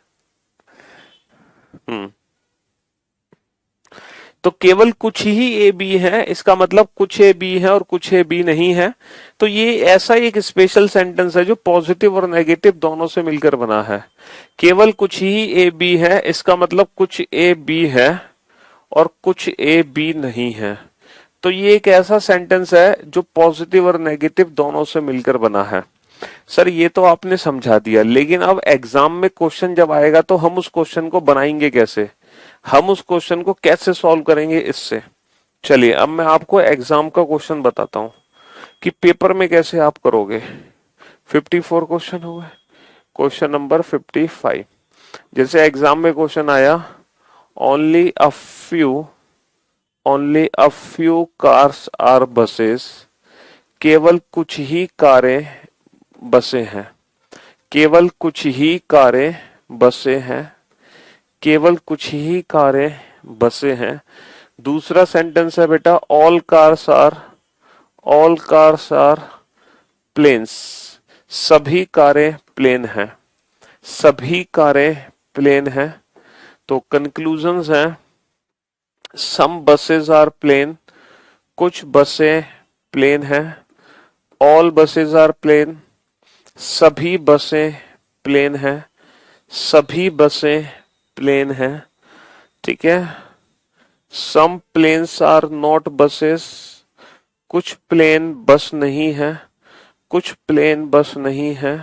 हम्म। तो केवल कुछ ही ए बी है इसका मतलब कुछ ए बी है और कुछ ए बी नहीं है। तो ये ऐसा एक स्पेशल सेंटेंस है जो पॉजिटिव और नेगेटिव दोनों से मिलकर बना है। केवल कुछ ही ए बी है इसका मतलब कुछ ए बी है और कुछ ए बी नहीं है। तो ये एक ऐसा सेंटेंस है जो पॉजिटिव और नेगेटिव दोनों से मिलकर बना है। सर ये तो आपने समझा दिया, लेकिन अब एग्जाम में क्वेश्चन जब आएगा तो हम उस क्वेश्चन को बनाएंगे कैसे, हम उस क्वेश्चन को कैसे सॉल्व करेंगे इससे? चलिए अब मैं आपको एग्जाम का क्वेश्चन बताता हूं कि पेपर में कैसे आप करोगे। 54 क्वेश्चन हो गए, क्वेश्चन नंबर 55। जैसे एग्जाम में क्वेश्चन आया, only a few only a few cars are buses, केवल कुछ ही कारें बसें हैं, केवल कुछ ही कारें बसें हैं, केवल कुछ ही कारें बसें हैं। दूसरा सेंटेंस है बेटा, ऑल कार्स आर प्लेन्स, सभी कारें प्लेन हैं, सभी कारें प्लेन हैं। तो कंक्लूजन्स हैं, सम बसेस आर प्लेन, कुछ बसें प्लेन हैं, ऑल बसेस आर प्लेन, सभी बसें प्लेन हैं, सभी बसें प्लेन हैं। ठीक है, some planes are not buses, कुछ प्लेन बस नहीं है, कुछ प्लेन बस नहीं है।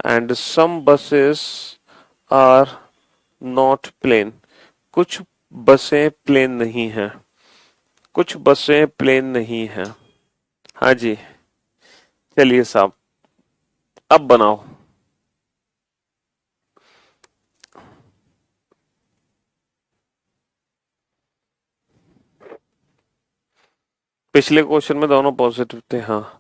And some buses are not plane, कुछ बसें प्लेन नहीं है, कुछ बसें प्लेन नहीं है। हाँ जी, चलिए साहब अब बनाओ। पिछले क्वेश्चन में दोनों पॉजिटिव थे, हाँ।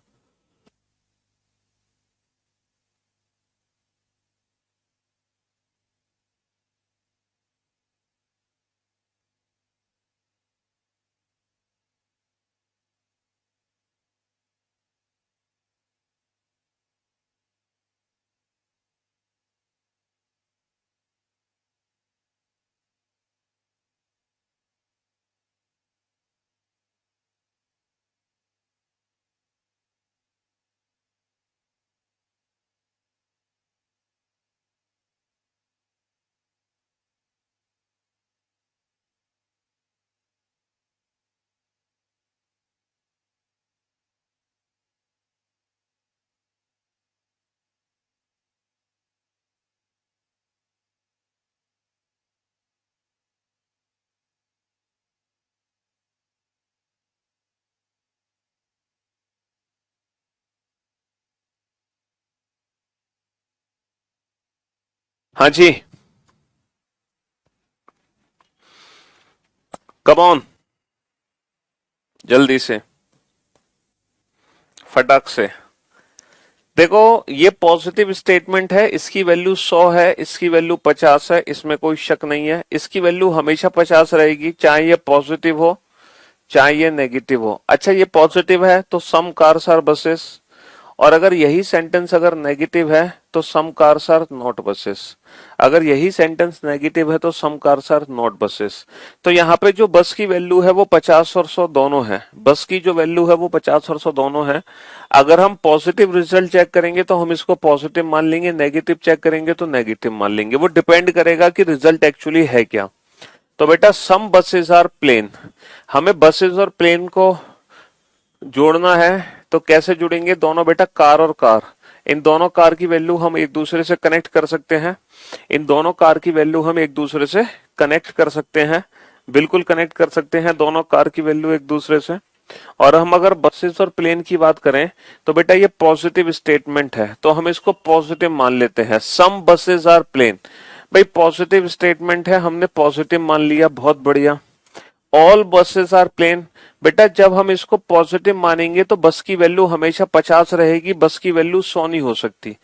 हाँ जी, कम ऑन, जल्दी से, फटाक से। देखो, ये पॉजिटिव स्टेटमेंट है, इसकी वैल्यू 100 है, इसकी वैल्यू 50 है, इसमें कोई शक नहीं है। इसकी वैल्यू हमेशा 50 रहेगी, चाहे ये पॉजिटिव हो चाहे ये नेगेटिव हो। अच्छा, ये पॉजिटिव है तो सम कार्स आर बसेस, और अगर यही सेंटेंस अगर नेगेटिव है तो सम कार्स आर नॉट बसेस। अगर यही सेंटेंस नेगेटिव है तो सम कार्स आर नॉट बसेस। तो यहाँ पे जो बस की वैल्यू है वो 50 और 100 दोनों है। बस की जो वैल्यू है वो 50 और 100 दोनों है। अगर हम पॉजिटिव रिजल्ट चेक करेंगे तो हम इसको पॉजिटिव मान लेंगे, नेगेटिव चेक करेंगे तो नेगेटिव मान लेंगे। वो डिपेंड करेगा कि रिजल्ट एक्चुअली है क्या। तो बेटा सम बसेस आर प्लेन, हमें बसेस और प्लेन को जोड़ना है तो कैसे जुड़ेंगे? दोनों बेटा कार और कार, इन दोनों कार की वैल्यू हम एक दूसरे से कनेक्ट कर सकते हैं। इन दोनों कार की वैल्यू हम एक दूसरे से कनेक्ट कर सकते हैं, बिल्कुल कनेक्ट कर सकते हैं दोनों कार की वैल्यू एक दूसरे से। और हम अगर बसेस और प्लेन की बात करें तो बेटा ये पॉजिटिव स्टेटमेंट है, तो हम इसको पॉजिटिव मान लेते हैं। सम बसेस आर प्लेन, भाई पॉजिटिव स्टेटमेंट है, हमने पॉजिटिव मान लिया, बहुत बढ़िया। ऑल बसेस आर प्लेन, बेटा जब हम इसको पॉजिटिव मानेंगे तो बस की वैल्यू हमेशा 50 रहेगी, बस की वैल्यू 100 नहीं हो सकती।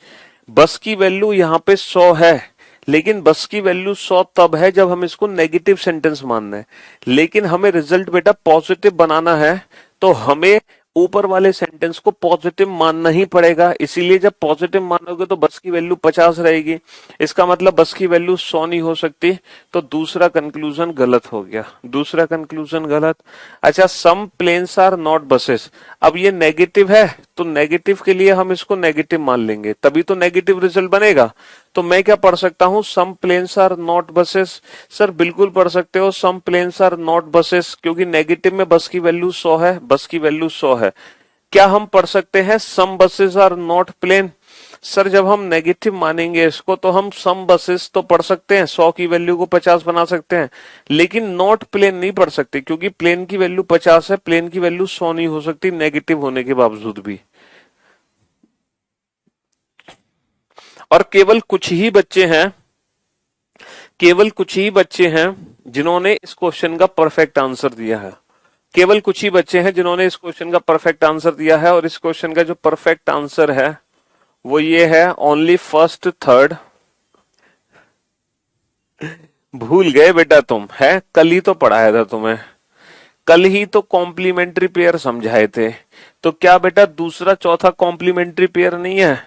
बस की वैल्यू यहाँ पे 100 है, लेकिन बस की वैल्यू 100 तब है जब हम इसको नेगेटिव सेंटेंस मानना है। लेकिन हमें रिजल्ट बेटा पॉजिटिव बनाना है, तो हमें ऊपर वाले सेंटेंस को पॉजिटिव मानना ही पड़ेगा। इसीलिए जब पॉजिटिव मानोगे तो बस की वैल्यू 50 रहेगी, इसका मतलब बस की वैल्यू 100 नहीं हो सकती। तो दूसरा कंक्लूजन गलत हो गया, दूसरा कंक्लूजन गलत। अच्छा, सम प्लेन्स आर नॉट बसेस, अब ये नेगेटिव है तो नेगेटिव के लिए हम इसको नेगेटिव मान लेंगे, तभी तो नेगेटिव रिजल्ट बनेगा। तो मैं क्या पढ़ सकता हूं? Some planes are not buses. Sir बिल्कुल पढ़ सकते हो some planes are not buses, क्योंकि नेगेटिव में बस की वैल्यू 100 है, बस की वैल्यू 100 है। क्या हम पढ़ सकते हैं some buses are not plane? Sir जब हम नेगेटिव मानेंगे इसको तो हम सम बसेस तो पढ़ सकते हैं, 100 की वैल्यू को 50 बना सकते हैं, लेकिन नॉट प्लेन नहीं पढ़ सकते, क्योंकि प्लेन की वैल्यू 50 है, प्लेन की वैल्यू 100 नहीं हो सकती नेगेटिव होने के बावजूद भी। और केवल कुछ ही बच्चे हैं, केवल कुछ ही बच्चे हैं जिन्होंने इस क्वेश्चन का परफेक्ट आंसर दिया है। केवल कुछ ही बच्चे हैं जिन्होंने इस क्वेश्चन का परफेक्ट आंसर दिया है, और इस क्वेश्चन का जो परफेक्ट आंसर है वो ये है, ओनली फर्स्ट थर्ड। भूल गए बेटा तुम, है कल ही तो पढ़ाया था तुम्हें, कल ही तो कॉम्प्लीमेंट्री पेयर समझाए थे। तो क्या बेटा दूसरा चौथा कॉम्प्लीमेंट्री पेयर नहीं है?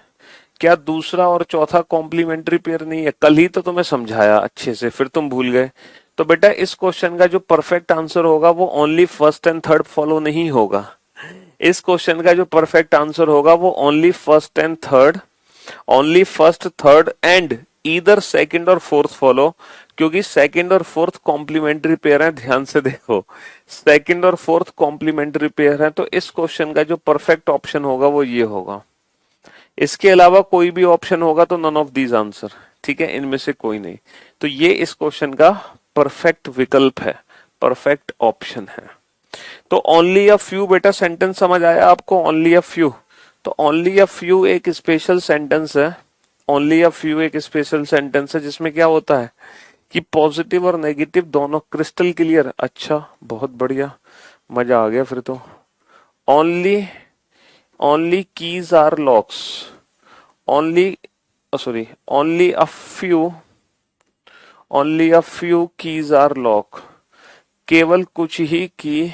क्या दूसरा और चौथा कॉम्प्लीमेंट्री पेयर नहीं है? कल ही तो तुम्हें समझाया अच्छे से, फिर तुम भूल गए। तो बेटा इस क्वेश्चन का जो परफेक्ट आंसर होगा वो only first and third follow नहीं होगा। इस क्वेश्चन का जो परफेक्ट आंसर होगा वो only first and third, only first third and either second और फोर्थ फॉलो, क्योंकि सेकंड और फोर्थ कॉम्प्लीमेंट्री पेयर है। ध्यान से देखो, सेकंड और फोर्थ कॉम्प्लीमेंट्री पेयर है, तो इस क्वेश्चन का जो परफेक्ट ऑप्शन होगा वो ये होगा। इसके अलावा कोई भी ऑप्शन होगा तो नन ऑफ दीज आंसर, ठीक है, इनमें से कोई नहीं। तो ये इस क्वेश्चन का परफेक्ट विकल्प है, परफेक्ट ऑप्शन है। तो ओनली अ फ्यू, बेटा सेंटेंस समझ आया आपको? ओनली अ फ्यू, तो ओनली अ फ्यू एक स्पेशल सेंटेंस है। ओनली अ फ्यू एक स्पेशल सेंटेंस है जिसमें क्या होता है कि पॉजिटिव और नेगेटिव दोनों क्रिस्टल क्लियर। अच्छा बहुत बढ़िया, मजा आ गया फिर तो। Only, only keys are locks, only sorry only a few, only a few keys are lock, केवल कुछ ही की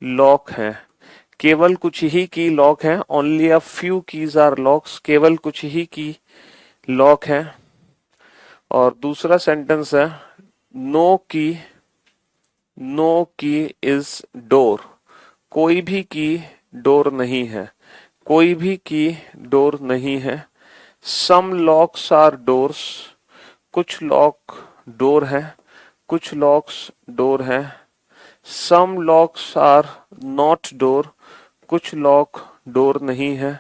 लॉक है, केवल कुछ ही की लॉक है। Only a few keys are locks, केवल कुछ ही की लॉक है। और दूसरा सेंटेंस है, नो की, नो की इज डोर, कोई भी की डोर नहीं है, कोई भी की डोर नहीं है। सम लॉक्स आर डोर्स, कुछ लॉक डोर है, कुछ लॉक्स डोर है। Some locks are not door, कुछ लॉक डोर नहीं है,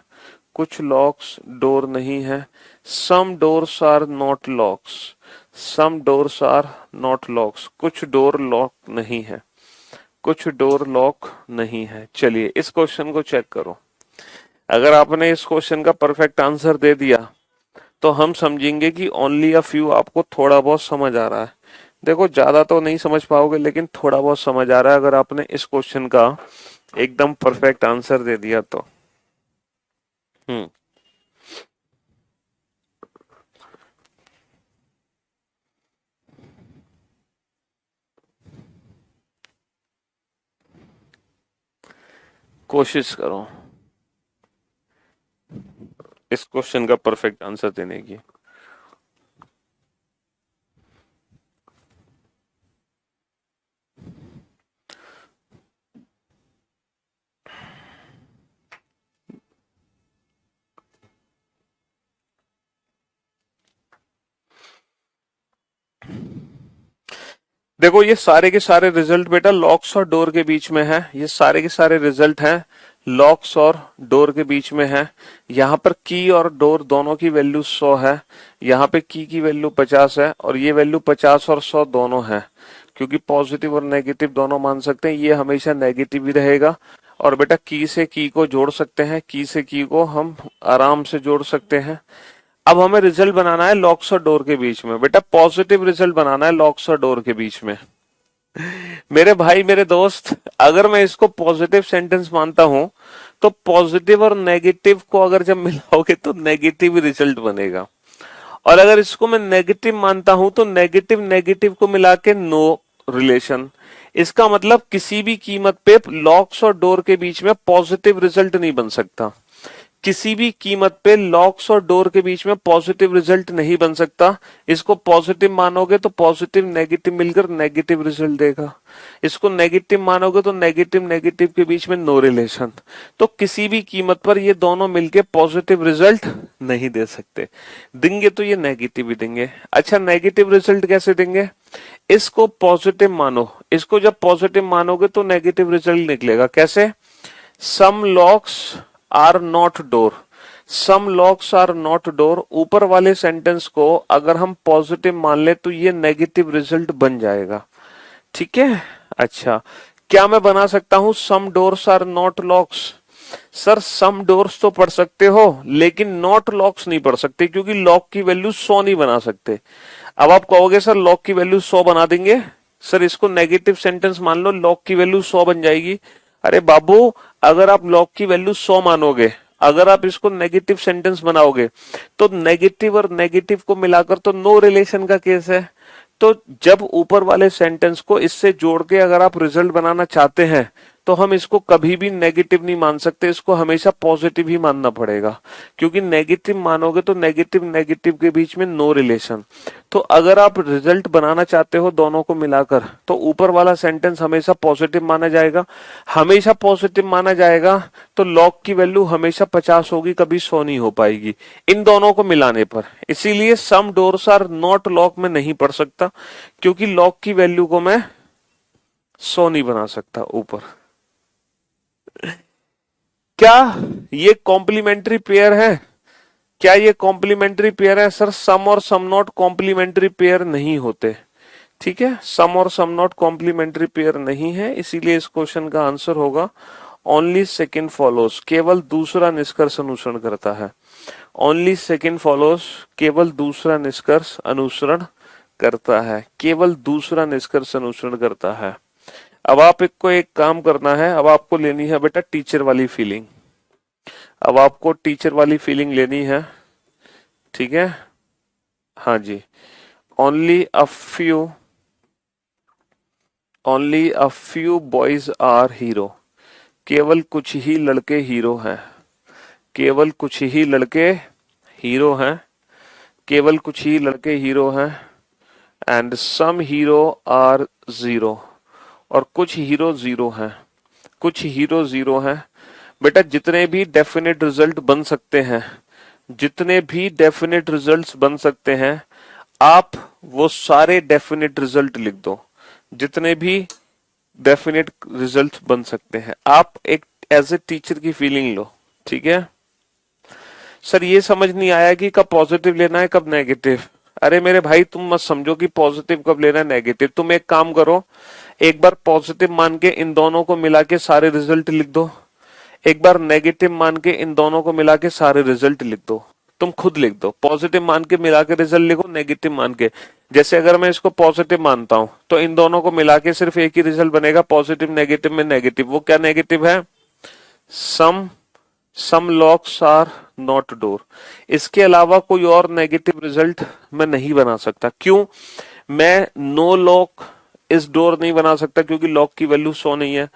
कुछ लॉक्स डोर नहीं है। Some doors are not locks, some doors are not locks, कुछ डोर लॉक नहीं है, कुछ डोर लॉक नहीं है। चलिए इस क्वेश्चन को चेक करो। अगर आपने इस क्वेश्चन का परफेक्ट आंसर दे दिया तो हम समझेंगे कि ओनली अ फ्यू आपको थोड़ा बहुत समझ आ रहा है। देखो ज्यादा तो नहीं समझ पाओगे, लेकिन थोड़ा बहुत समझ आ रहा है अगर आपने इस क्वेश्चन का एकदम परफेक्ट आंसर दे दिया तो। हम्म। कोशिश करो इस क्वेश्चन का परफेक्ट आंसर देने की। देखो ये सारे के सारे रिजल्ट बेटा लॉक्स और डोर के बीच में है, ये सारे के सारे रिजल्ट हैं लॉक्स और डोर के बीच में है। यहाँ पर की और डोर दोनों की वैल्यू 100 है, यहाँ पे की वैल्यू 50 है, और ये वैल्यू 50 और 100 दोनों है, क्योंकि पॉजिटिव और नेगेटिव दोनों मान सकते हैं, ये हमेशा नेगेटिव ही रहेगा। और बेटा की से की को जोड़ सकते हैं, की से की को हम आराम से जोड़ सकते हैं। अब हमें रिजल्ट बनाना है लॉक्स और डोर के बीच में, बेटा पॉजिटिव रिजल्ट बनाना है लॉक्स और डोर के बीच में। मेरे भाई मेरे दोस्त, अगर मैं इसको पॉजिटिव सेंटेंस मानता हूं तो पॉजिटिव और नेगेटिव को अगर जब मिलाओगे तो नेगेटिव रिजल्ट बनेगा, और अगर इसको मैं नेगेटिव मानता हूं तो नेगेटिव नेगेटिव को मिला के नो रिलेशन। इसका मतलब किसी भी कीमत पे लॉक्स और डोर के बीच में पॉजिटिव रिजल्ट नहीं बन सकता, किसी भी कीमत पे लॉक्स और डोर के बीच में पॉजिटिव रिजल्ट नहीं बन सकता। इसको पॉजिटिव मानोगे तो पॉजिटिव नेगेटिव मिलकर नेगेटिव रिजल्ट देगा, इसको नेगेटिव मानोगे तो नेगेटिव नेगेटिव के बीच में नो रिलेशन। तो किसी भी कीमत पर ये दोनों मिलके पॉजिटिव रिजल्ट नहीं दे सकते, देंगे तो ये नेगेटिव ही देंगे। अच्छा नेगेटिव रिजल्ट कैसे देंगे? इसको पॉजिटिव मानो, इसको जब पॉजिटिव मानोगे तो नेगेटिव रिजल्ट निकलेगा। कैसे? Some locks are not door, some locks are not door, ऊपर वाले सेंटेंस को अगर हम पॉजिटिव मान ले तो ये नेगेटिव रिजल्ट बन जाएगा। ठीक है। अच्छा क्या मैं बना सकता हूं some doors are not locks? Sir some doors तो पढ़ सकते हो लेकिन नॉट लॉक्स नहीं पढ़ सकते, क्योंकि लॉक की वैल्यू 100 नहीं बना सकते। अब आप कहोगे सर लॉक की वैल्यू 100 बना देंगे, सर इसको नेगेटिव सेंटेंस मान लो लॉक की वैल्यू 100 बन जाएगी। अरे बाबू, अगर आप लॉक की वैल्यू 100 मानोगे, अगर आप इसको नेगेटिव सेंटेंस बनाओगे तो नेगेटिव और नेगेटिव को मिलाकर तो नो रिलेशन का केस है। तो जब ऊपर वाले सेंटेंस को इससे जोड़ के अगर आप रिजल्ट बनाना चाहते हैं तो हम इसको कभी भी नेगेटिव नहीं मान सकते, इसको हमेशा पॉजिटिव ही मानना पड़ेगा, क्योंकि नेगेटिव मानोगे तो नेगेटिव नेगेटिव के बीच में नो रिलेशन। तो अगर आप रिजल्ट बनाना चाहते हो दोनों को मिलाकर तो ऊपर वाला सेंटेंस हमेशा पॉजिटिव माना जाएगा, हमेशा पॉजिटिव माना जाएगा तो लॉग की वैल्यू हमेशा 50 होगी, कभी 100 नहीं हो पाएगी इन दोनों को मिलाने पर। इसीलिए सम डोर्स आर नॉट लॉक में नहीं पढ़ सकता, क्योंकि लॉग की वैल्यू को मैं 100 नहीं बना सकता ऊपर। क्या ये कॉम्प्लीमेंट्री पेयर है? क्या ये कॉम्प्लीमेंट्री पेयर है? सर सम और सम नॉट कॉम्प्लीमेंट्री पेयर नहीं होते। ठीक है, सम और सम नॉट कॉम्प्लीमेंट्री पेयर नहीं है, इसीलिए इस क्वेश्चन का आंसर होगा ओनली सेकंड फॉलोस, केवल दूसरा निष्कर्ष अनुसरण करता है। ओनली सेकंड फॉलोस, केवल दूसरा निष्कर्ष अनुसरण करता है, केवल दूसरा निष्कर्ष अनुसरण करता है। अब आप को एक काम करना है, अब आपको लेनी है बेटा टीचर वाली फीलिंग, अब आपको टीचर वाली फीलिंग लेनी है। ठीक है, हाँ जी। Only a few boys are hero, केवल कुछ ही लड़के हीरो हैं, केवल कुछ ही लड़के हीरो हैं, केवल कुछ ही लड़के हीरो हैं। And some hero are zero, और कुछ हीरो जीरो हैं, कुछ हीरो जीरो हैं। बेटा जितने भी डेफिनेट रिजल्ट बन सकते हैं, जितने भी डेफिनेट रिजल्ट्स बन सकते हैं, आप वो सारे डेफिनेट रिजल्ट लिख दो, जितने भी डेफिनेट रिजल्ट बन सकते हैं। आप एक एज ए टीचर की फीलिंग लो। ठीक है सर, ये समझ नहीं आया कि कब पॉजिटिव लेना है कब नेगेटिव। अरे मेरे भाई तुम मत समझो कि पॉजिटिव कब लेना है नेगेटिव, तुम एक काम करो, एक बार पॉजिटिव मान के इन दोनों को मिला के सारे रिजल्ट लिख दो, एक बार नेगेटिव मान के इन दोनों को मिला के सारे रिजल्ट लिख दो, तुम खुद लिख दो, पॉजिटिव मान के मिला के रिजल्ट लिखो, नेगेटिव मान के। जैसे अगर मैं इसको पॉजिटिव मानता हूं तो इन दोनों को मिला के सिर्फ एक ही रिजल्ट बनेगा, पॉजिटिव नेगेटिव में नेगेटिव। वो क्या नेगेटिव है? Some locks are not door. इसके अलावा कोई और नेगेटिव रिजल्ट मैं नहीं बना सकता। क्यों? मैं नो लॉक इस डोर नहीं बना सकता क्योंकि लॉक की वैल्यू 100 नहीं है।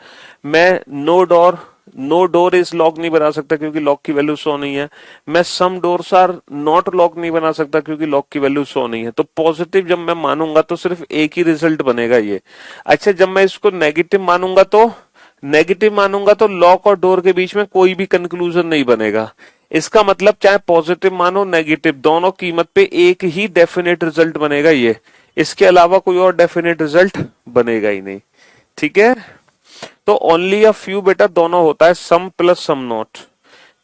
मैं नो डोर इज लॉक नहीं बना सकता क्योंकि लॉक की वैल्यू 100 नहीं है। मैं सम डोर्स आर नॉट लॉक नहीं बना सकता क्योंकि लॉक की वैल्यू 100 नहीं है। तो पॉजिटिव जब मैं मानूंगा तो सिर्फ एक ही रिजल्ट बनेगा ये। अच्छा, जब मैं इसको नेगेटिव मानूंगा तो लॉक और डोर के बीच में कोई भी कंक्लूजन नहीं बनेगा। इसका मतलब चाहे पॉजिटिव मानो नेगेटिव, दोनों कीमत पे एक ही डेफिनेट रिजल्ट बनेगा ये। इसके अलावा कोई और डेफिनेट रिजल्ट बनेगा ही नहीं। ठीक है, तो ओनली अ फ्यू बेटा दोनों होता है, सम प्लस सम नॉट।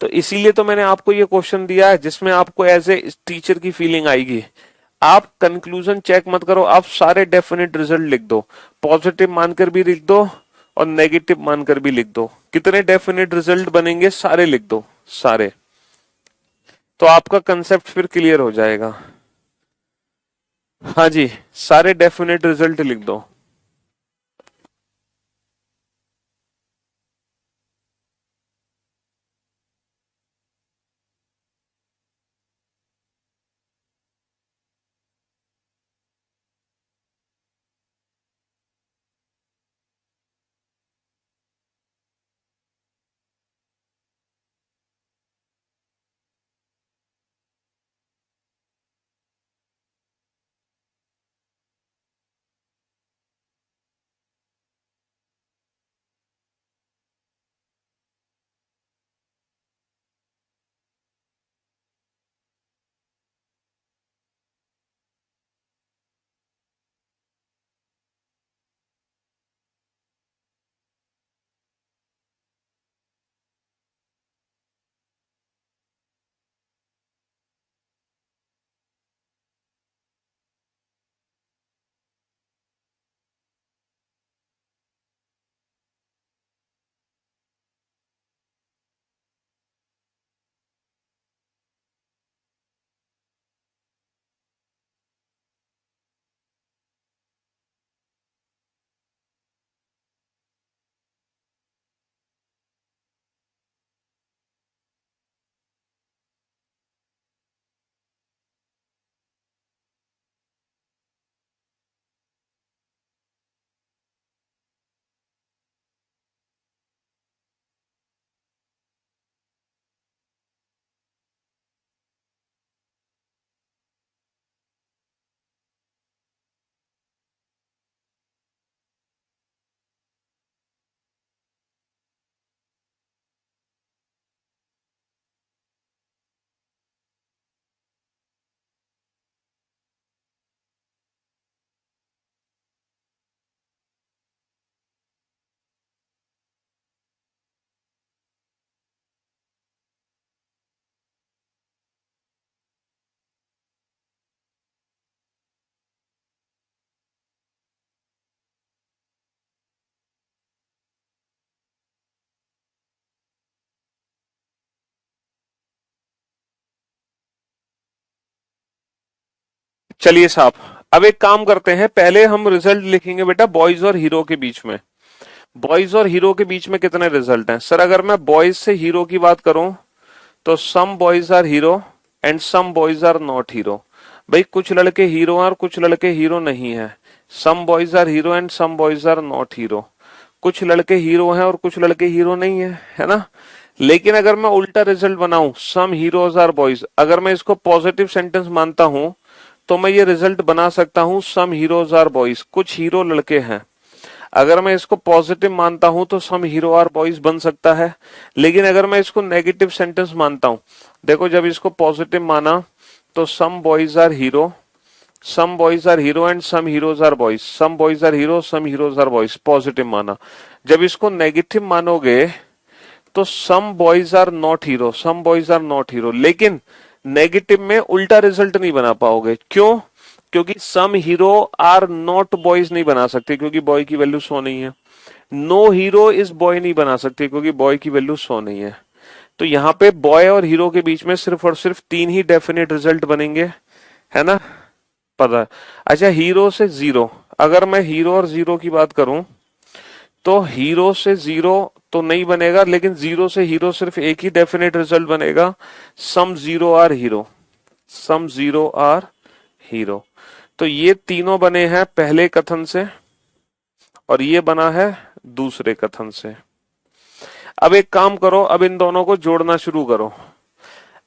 तो इसीलिए तो मैंने आपको ये क्वेश्चन दिया है जिसमें आपको एज ए टीचर की फीलिंग आएगी। आप कंक्लूजन चेक मत करो, आप सारे डेफिनेट रिजल्ट लिख दो, पॉजिटिव मानकर भी लिख दो और नेगेटिव मानकर भी लिख दो। कितने डेफिनेट रिजल्ट बनेंगे सारे लिख दो, सारे। तो आपका कंसेप्ट फिर क्लियर हो जाएगा। हाँ जी, सारे डेफिनेट रिजल्ट लिख दो। चलिए साहब, अब एक काम करते हैं, पहले हम रिजल्ट लिखेंगे बेटा बॉयज और हीरो के बीच में। बॉयज और हीरो के बीच में कितने रिजल्ट हैं सर? अगर मैं बॉयज से हीरो की बात करूं तो some boys are hero and some boys are not hero. भाई कुछ लड़के हीरो हैं और कुछ लड़के हीरो नहीं है। Some boys are hero and some boys are not hero. कुछ लड़के हीरो हैं और कुछ लड़के हीरो नहीं है ना? लेकिन अगर मैं उल्टा रिजल्ट बनाऊं, सम हीरोज आर बॉयज, अगर मैं इसको पॉजिटिव सेंटेंस मानता हूं तो मैं ये रिजल्ट बना सकता हूं सम हीरोज आर बॉयज, कुछ हीरो लड़के हैं। अगर मैं इसको पॉजिटिव मानता हूं तो सम हीरो आर बॉयज बन सकता है। लेकिन अगर मैं इसको नेगेटिव सेंटेंस मानता हूं, देखो जब इसको पॉजिटिव माना तो some boys are hero and some heroes are boys, some boys are hero some heroes are boys, positive माना। जब इसको नेगेटिव मानोगे तो some boys are not hero, लेकिन नेगेटिव में उल्टा रिजल्ट नहीं बना पाओगे। क्यों? क्योंकि some hero are not boys नहीं बना सकते क्योंकि बॉय की वैल्यू 100 नहीं है। नो हीरो इज बॉय नहीं बना सकते क्योंकि बॉय की वैल्यू 100 नहीं है। तो यहाँ पे बॉय और हीरो के बीच में सिर्फ और सिर्फ तीन ही डेफिनेट रिजल्ट बनेंगे, है ना? पता है। अच्छा, हीरो से जीरो, अगर मैं हीरो और जीरो की बात करूं तो हीरो से जीरो तो नहीं बनेगा, लेकिन जीरो से हीरो सिर्फ एक ही डेफिनेट रिजल्ट बनेगा, some zero are hero, some zero are hero. तो ये तीनों बने हैं पहले कथन से और ये बना है दूसरे कथन से। अब एक काम करो, अब इन दोनों को जोड़ना शुरू करो।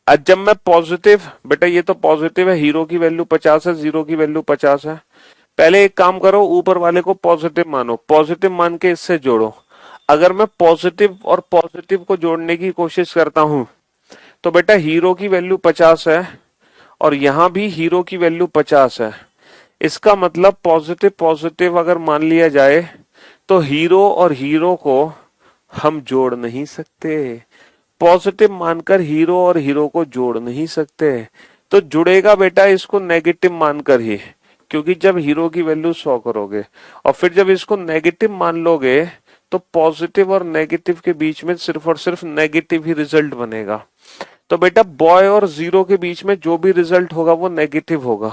आज जब मैं पॉजिटिव, बेटा ये तो पॉजिटिव है, हीरो की वैल्यू 50 है, जीरो की वैल्यू 50 है। पहले एक काम करो, ऊपर वाले को पॉजिटिव मानो, पॉजिटिव मान के इससे जोड़ो। अगर मैं पॉजिटिव और पॉजिटिव को जोड़ने की कोशिश करता हूं तो बेटा हीरो की वैल्यू 50 है और यहां भी हीरो की वैल्यू 50 है। इसका मतलब पॉजिटिव पॉजिटिव अगर मान लिया जाए तो हीरो और हीरो को हम जोड़ नहीं सकते, पॉजिटिव मानकर हीरो और हीरो को जोड़ नहीं सकते। तो जुड़ेगा बेटा इसको नेगेटिव मानकर ही, क्योंकि जब हीरो की वैल्यू 100 करोगे और फिर जब इसको नेगेटिव मान लोगे तो पॉजिटिव और नेगेटिव के बीच में सिर्फ और सिर्फ नेगेटिव ही रिजल्ट बनेगा। तो बेटा बॉय और जीरो के बीच में जो भी रिजल्ट होगा वो नेगेटिव होगा।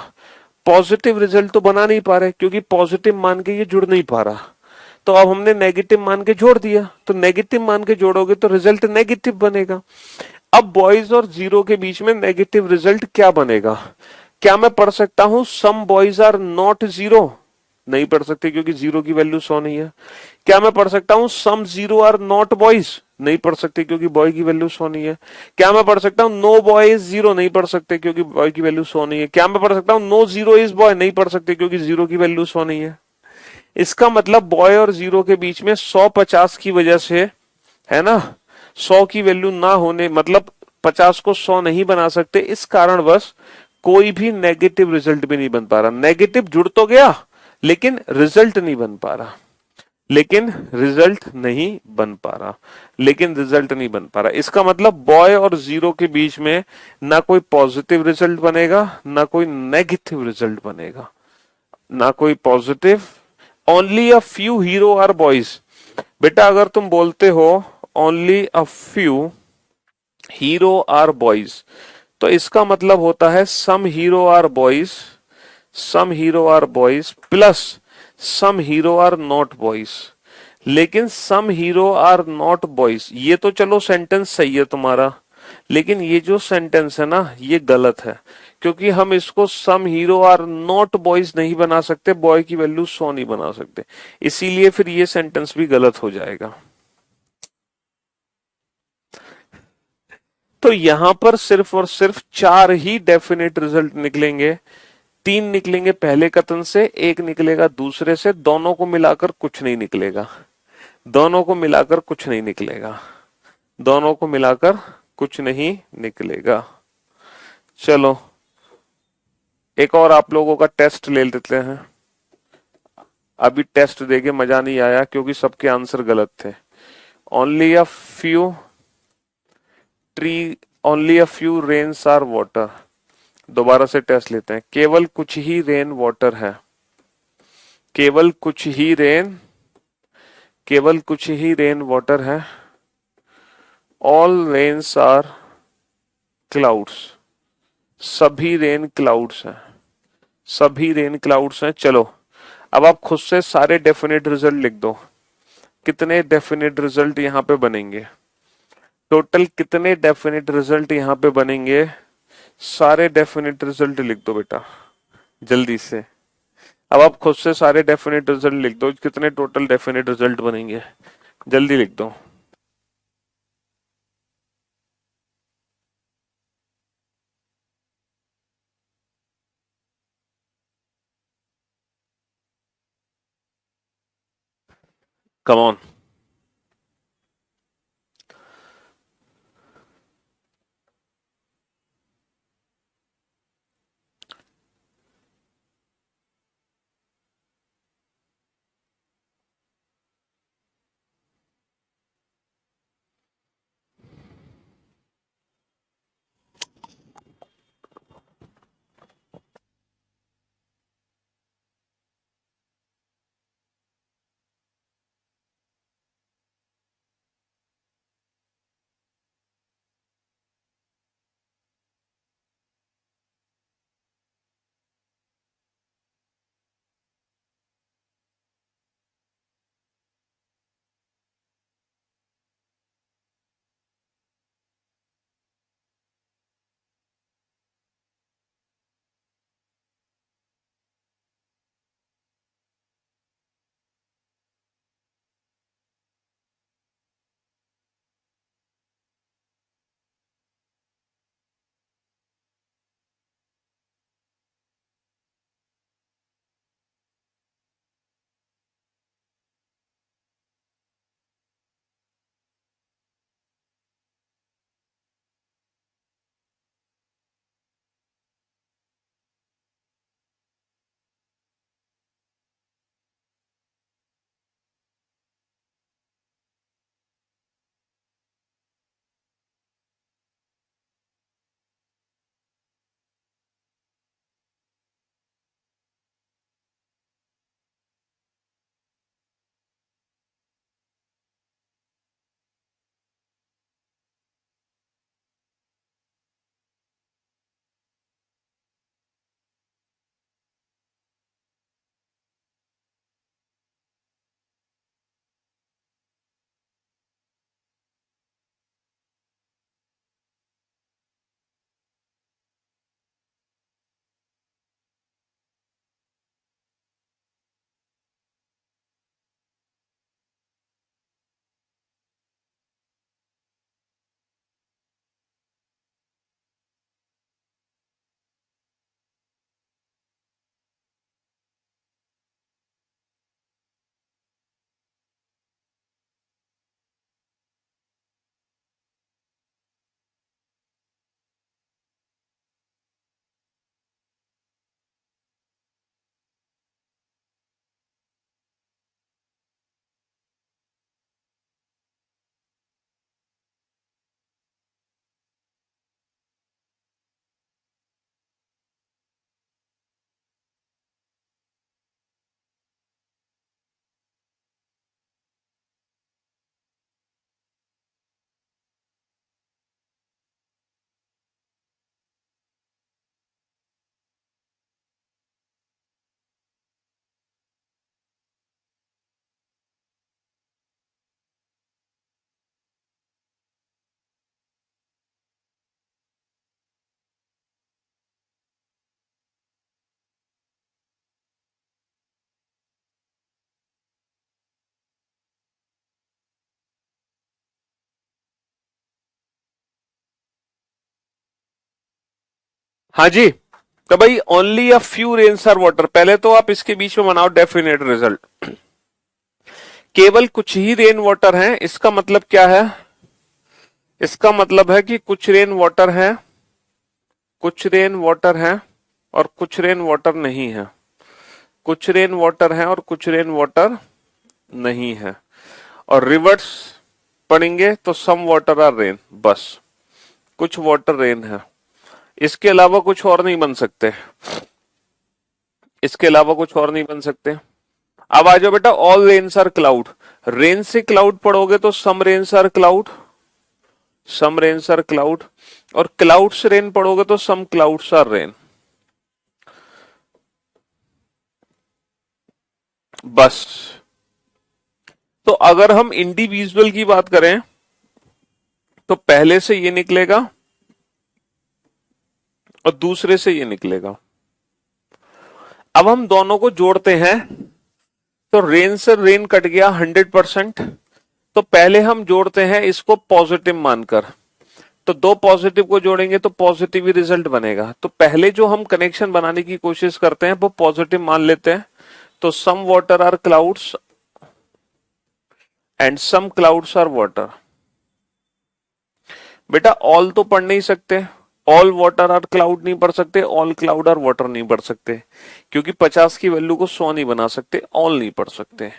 पॉजिटिव रिजल्ट तो बना नहीं पा रहे क्योंकि पॉजिटिव मान के ये जुड़ नहीं पा रहा। तो अब हमने नेगेटिव मान के जोड़ दिया, तो नेगेटिव मान के जोड़ोगे तो रिजल्ट नेगेटिव बनेगा। अब बॉयज और जीरो के बीच में नेगेटिव रिजल्ट क्या बनेगा? क्या मैं पढ़ सकता हूं some boys are not zero? नहीं पढ़ सकते क्योंकि जीरो की वैल्यू 100 नहीं है। क्या मैं पढ़ सकता हूं some zero are not boys? नहीं पढ़ सकते क्योंकि बॉय की वैल्यू 100 नहीं है। क्या मैं पढ़ सकता हूं नो बॉय इज जीरो? नहीं पढ़ सकते क्योंकि बॉय की वैल्यू 100 नहीं है। क्या मैं पढ़ सकता हूं नो जीरो इज बॉय? नहीं पढ़ सकते क्योंकि जीरो की वैल्यू 100 नहीं है। इसका मतलब बॉय और जीरो के बीच में 100-50 की वजह से, है ना, 100 की वैल्यू ना होने मतलब 50 को 100 नहीं बना सकते, इस कारणवश कोई भी नेगेटिव रिजल्ट भी नहीं बन पा रहा। नेगेटिव जुड़ तो गया लेकिन रिजल्ट नहीं बन पा रहा, लेकिन रिजल्ट नहीं बन पा रहा, लेकिन रिजल्ट नहीं बन पा रहा। इसका मतलब बॉय और जीरो के बीच में ना कोई पॉजिटिव रिजल्ट बनेगा ना कोई नेगेटिव रिजल्ट बनेगा, ना कोई positive. Only a few hero are boys. बेटा अगर तुम बोलते हो only a few hero are boys तो इसका मतलब होता है some hero are boys, some hero are boys plus some hero are not boys. लेकिन some hero are not boys ये तो चलो सेंटेंस सही है तुम्हारा, लेकिन ये जो सेंटेंस है ना ये गलत है, क्योंकि हम इसको सम हीरो आर नॉट बॉयज नहीं बना सकते, बॉय की वैल्यू 100 नहीं बना सकते, इसीलिए फिर ये सेंटेंस भी गलत हो जाएगा। तो यहां पर सिर्फ और सिर्फ चार ही डेफिनेट रिजल्ट निकलेंगे, तीन निकलेंगे पहले कथन से, एक निकलेगा दूसरे से, दोनों को मिलाकर कुछ नहीं निकलेगा, दोनों को मिलाकर कुछ नहीं निकलेगा, दोनों को मिलाकर कुछ नहीं निकलेगा। चलो एक और आप लोगों का टेस्ट ले लेते हैं। अभी टेस्ट देके मजा नहीं आया क्योंकि सबके आंसर गलत थे। Only a few tree, only a few rains are water. दोबारा से टेस्ट लेते हैं। केवल कुछ ही रेन वाटर है, केवल कुछ ही रेन, केवल कुछ ही रेन वाटर है। ऑल रेन्स आर क्लाउड्स, सभी रेन क्लाउड्स हैं, सभी रेन क्लाउड्स हैं। चलो अब आप खुद से सारे डेफिनेट रिजल्ट लिख दो। कितने डेफिनेट रिजल्ट यहां पे बनेंगे? टोटल कितने डेफिनेट रिजल्ट यहां पे बनेंगे? सारे डेफिनेट रिजल्ट लिख दो बेटा जल्दी से। अब आप खुद से सारे डेफिनेट रिजल्ट लिख दो, कितने टोटल डेफिनेट रिजल्ट बनेंगे, जल्दी लिख दो। Come on. हाँ जी। तो भाई only a few rains are water, पहले तो आप इसके बीच में बनाओ डेफिनेट रिजल्ट। केवल कुछ ही रेन वाटर हैं, इसका मतलब क्या है? इसका मतलब है कि कुछ रेन वाटर है, कुछ रेन वाटर है और कुछ रेन वाटर नहीं है, कुछ रेन वाटर है और कुछ रेन वाटर नहीं है। और रिवर्स पढ़ेंगे तो सम वाटर आर रेन, बस कुछ वाटर रेन है, इसके अलावा कुछ और नहीं बन सकते, इसके अलावा कुछ और नहीं बन सकते। अब आ जाओ बेटा, all rains are cloud. Rain से क्लाउड पढ़ोगे तो some rains are cloud, some rains are cloud, और क्लाउड से रेन पढ़ोगे तो सम क्लाउड्स आर रेन, बस। तो अगर हम इंडिविजुअल की बात करें तो पहले से ये निकलेगा और दूसरे से ये निकलेगा। अब हम दोनों को जोड़ते हैं तो रेन से रेन कट गया 100%। तो पहले हम जोड़ते हैं इसको पॉजिटिव मानकर, तो दो पॉजिटिव को जोड़ेंगे तो पॉजिटिव ही रिजल्ट बनेगा। तो पहले जो हम कनेक्शन बनाने की कोशिश करते हैं वो पॉजिटिव मान लेते हैं। तो some water are clouds and some clouds are water. बेटा ऑल तो पढ़ नहीं सकते, ऑल वाटर आर क्लाउड नहीं पढ़ सकते, ऑल क्लाउड आर वाटर नहीं पढ़ सकते, क्योंकि 50 की वैल्यू को 100 नहीं बना सकते, ऑल नहीं पढ़ सकते।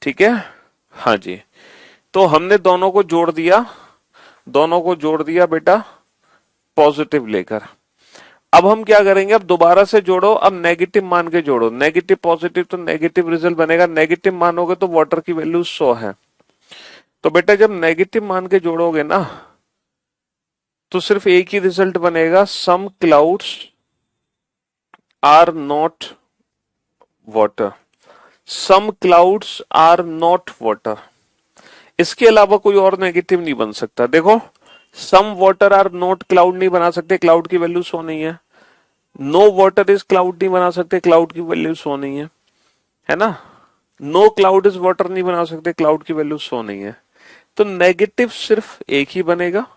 ठीक है, हाँ जी। तो हमने दोनों को जोड़ दिया, दोनों को जोड़ दिया बेटा पॉजिटिव लेकर। अब हम क्या करेंगे, अब दोबारा से जोड़ो, अब नेगेटिव मान के जोड़ो, नेगेटिव पॉजिटिव तो नेगेटिव रिजल्ट बनेगा, नेगेटिव मानोगे तो वाटर की वैल्यू 100 है। तो बेटा जब नेगेटिव मान के जोड़ोगे ना तो सिर्फ एक ही रिजल्ट बनेगा, some clouds are not water, some clouds are not water. इसके अलावा कोई और नेगेटिव नहीं बन सकता। देखो, some water are not cloud नहीं बना सकते, क्लाउड की वैल्यू 100 नहीं है। नो वाटर इज क्लाउड नहीं बना सकते, क्लाउड की वैल्यू 100 नहीं है, है ना। नो क्लाउड इज वाटर नहीं बना सकते, क्लाउड की वैल्यू 100 नहीं है। तो नेगेटिव सिर्फ एक ही बनेगा,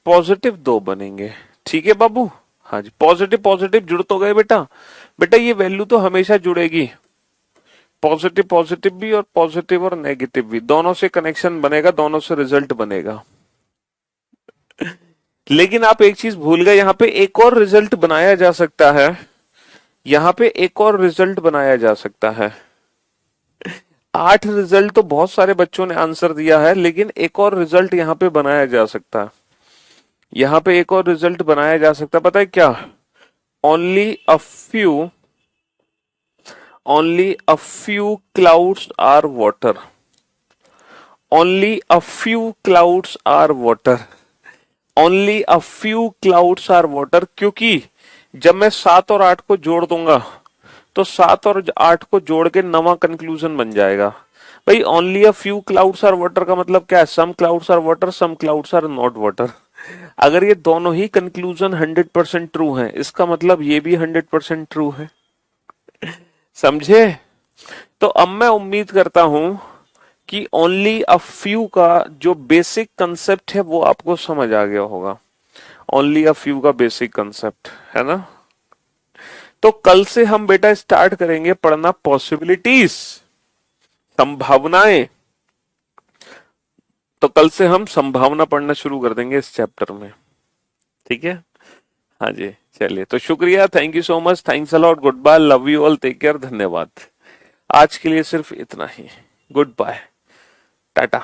पॉजिटिव दो बनेंगे। ठीक है बाबू, हाँ जी। पॉजिटिव पॉजिटिव जुड़ तो गए बेटा, बेटा ये वैल्यू तो हमेशा जुड़ेगी, पॉजिटिव पॉजिटिव भी और पॉजिटिव और नेगेटिव भी, दोनों से कनेक्शन बनेगा, दोनों से रिजल्ट बनेगा। लेकिन आप एक चीज भूल गए, यहां पे एक और रिजल्ट बनाया जा सकता है, यहां पे एक और रिजल्ट बनाया जा सकता है। 8 रिजल्ट तो बहुत सारे बच्चों ने आंसर दिया है, लेकिन एक और रिजल्ट यहां पे बनाया जा सकता है, यहां पे एक और रिजल्ट बनाया जा सकता है, पता है क्या? Only a few, only a few clouds are water, only a few clouds are water, only a few clouds are water. क्योंकि जब मैं 7 और 8 को जोड़ दूंगा तो 7 और 8 को जोड़ के नवा कंक्लूजन बन जाएगा। भाई only a few clouds are water का मतलब क्या है? Some clouds are water, some clouds are not water. अगर ये दोनों ही कंक्लूजन 100% ट्रू हैं, इसका मतलब ये भी 100% ट्रू है। समझे? तो अब मैं उम्मीद करता हूं कि ओनली अ फ्यू का जो बेसिक कंसेप्ट है वो आपको समझ आ गया होगा। ओनली अ फ्यू का बेसिक कंसेप्ट है ना। तो कल से हम बेटा स्टार्ट करेंगे पढ़ना पॉसिबिलिटीज, संभावनाएं। तो कल से हम संभावना पढ़ना शुरू कर देंगे इस चैप्टर में। ठीक है, हाँ जी। चलिए, तो शुक्रिया, thank you so much, thanks a lot, goodbye, love you all, take care, धन्यवाद। आज के लिए सिर्फ इतना ही, गुड बाय, टाटा।